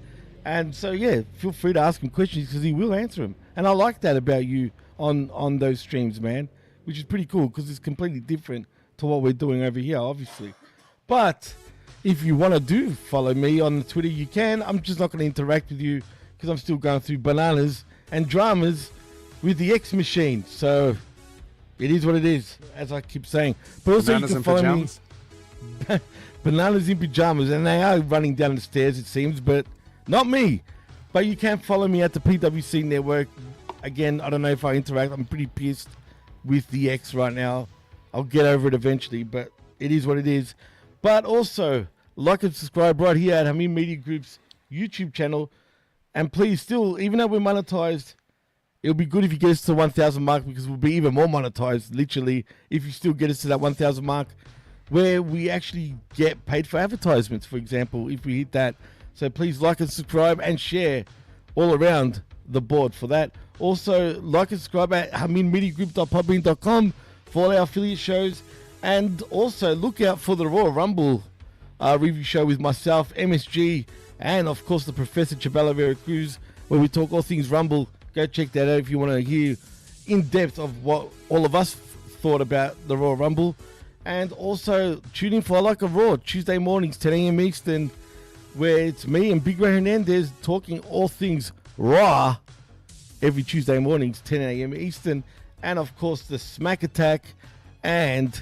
And so, yeah, feel free to ask him questions because he will answer them. And I like that about you on those streams, man, which is pretty cool because it's completely different to what we're doing over here, obviously. But if you want to follow me on Twitter, you can. I'm just not going to interact with you because I'm still going through bananas and dramas with the X Machine. So it is what it is, as I keep saying. But also Bananas you can follow me. Bananas in pajamas, and they are running down the stairs, it seems, but not me. But you can follow me at the PWC Network. Again, I don't know if I interact. I'm pretty pissed with the X right now. I'll get over it eventually, but it is what it is. But also, like and subscribe right here at Hamid Media Group's YouTube channel. And please, still, even though we're monetized, it'll be good if you get us to the 1,000 mark because we'll be even more monetized, literally, if you still get us to that 1,000 mark, where we actually get paid for advertisements, for example, if we hit that. So please like and subscribe and share all around the board for that. Also, like and subscribe at hamidmediagroup.podbean.com for all our affiliate shows. And also, look out for the Royal Rumble review show with myself, MSG, and, of course, the Professor Chabela Vera Cruz, where we talk all things Rumble. Go check that out if you want to hear in depth of what all of us thought about the Royal Rumble. And also tune in for I Like a Raw, Tuesday mornings, 10 a.m. Eastern, where it's me and Big Ray Hernandez talking all things Raw every Tuesday mornings, 10 a.m. Eastern. And, of course, the Smack Attack and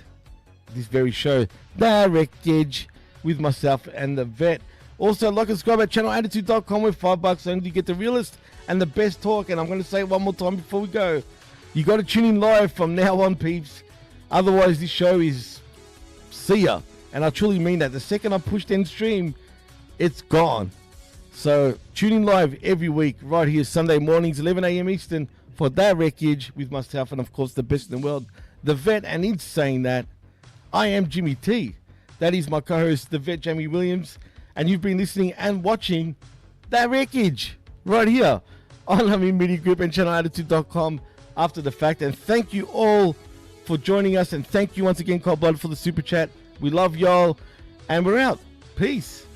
this very show, The Wreckage, with myself and the Vet. Also, like and subscribe at channelattitude.com with $5 only. You get the realest and the best talk. And I'm going to say it one more time before we go. You got to tune in live from now on, peeps. Otherwise, this show is see ya. And I truly mean that. The second I pushed end stream, it's gone. So tune in live every week right here Sunday mornings, 11 a.m. Eastern for that Wreckage with myself and, of course, the best in the world, the Vet. And in saying that, I am Jimmy T. That is my co-host, the Vet, Jamie Williams. And you've been listening and watching that Wreckage right here on Lummy Media Group and channelattitude.com after the fact. And thank you all for joining us. And thank you once again, Cold Blood, for the super chat. We love y'all. And we're out. Peace.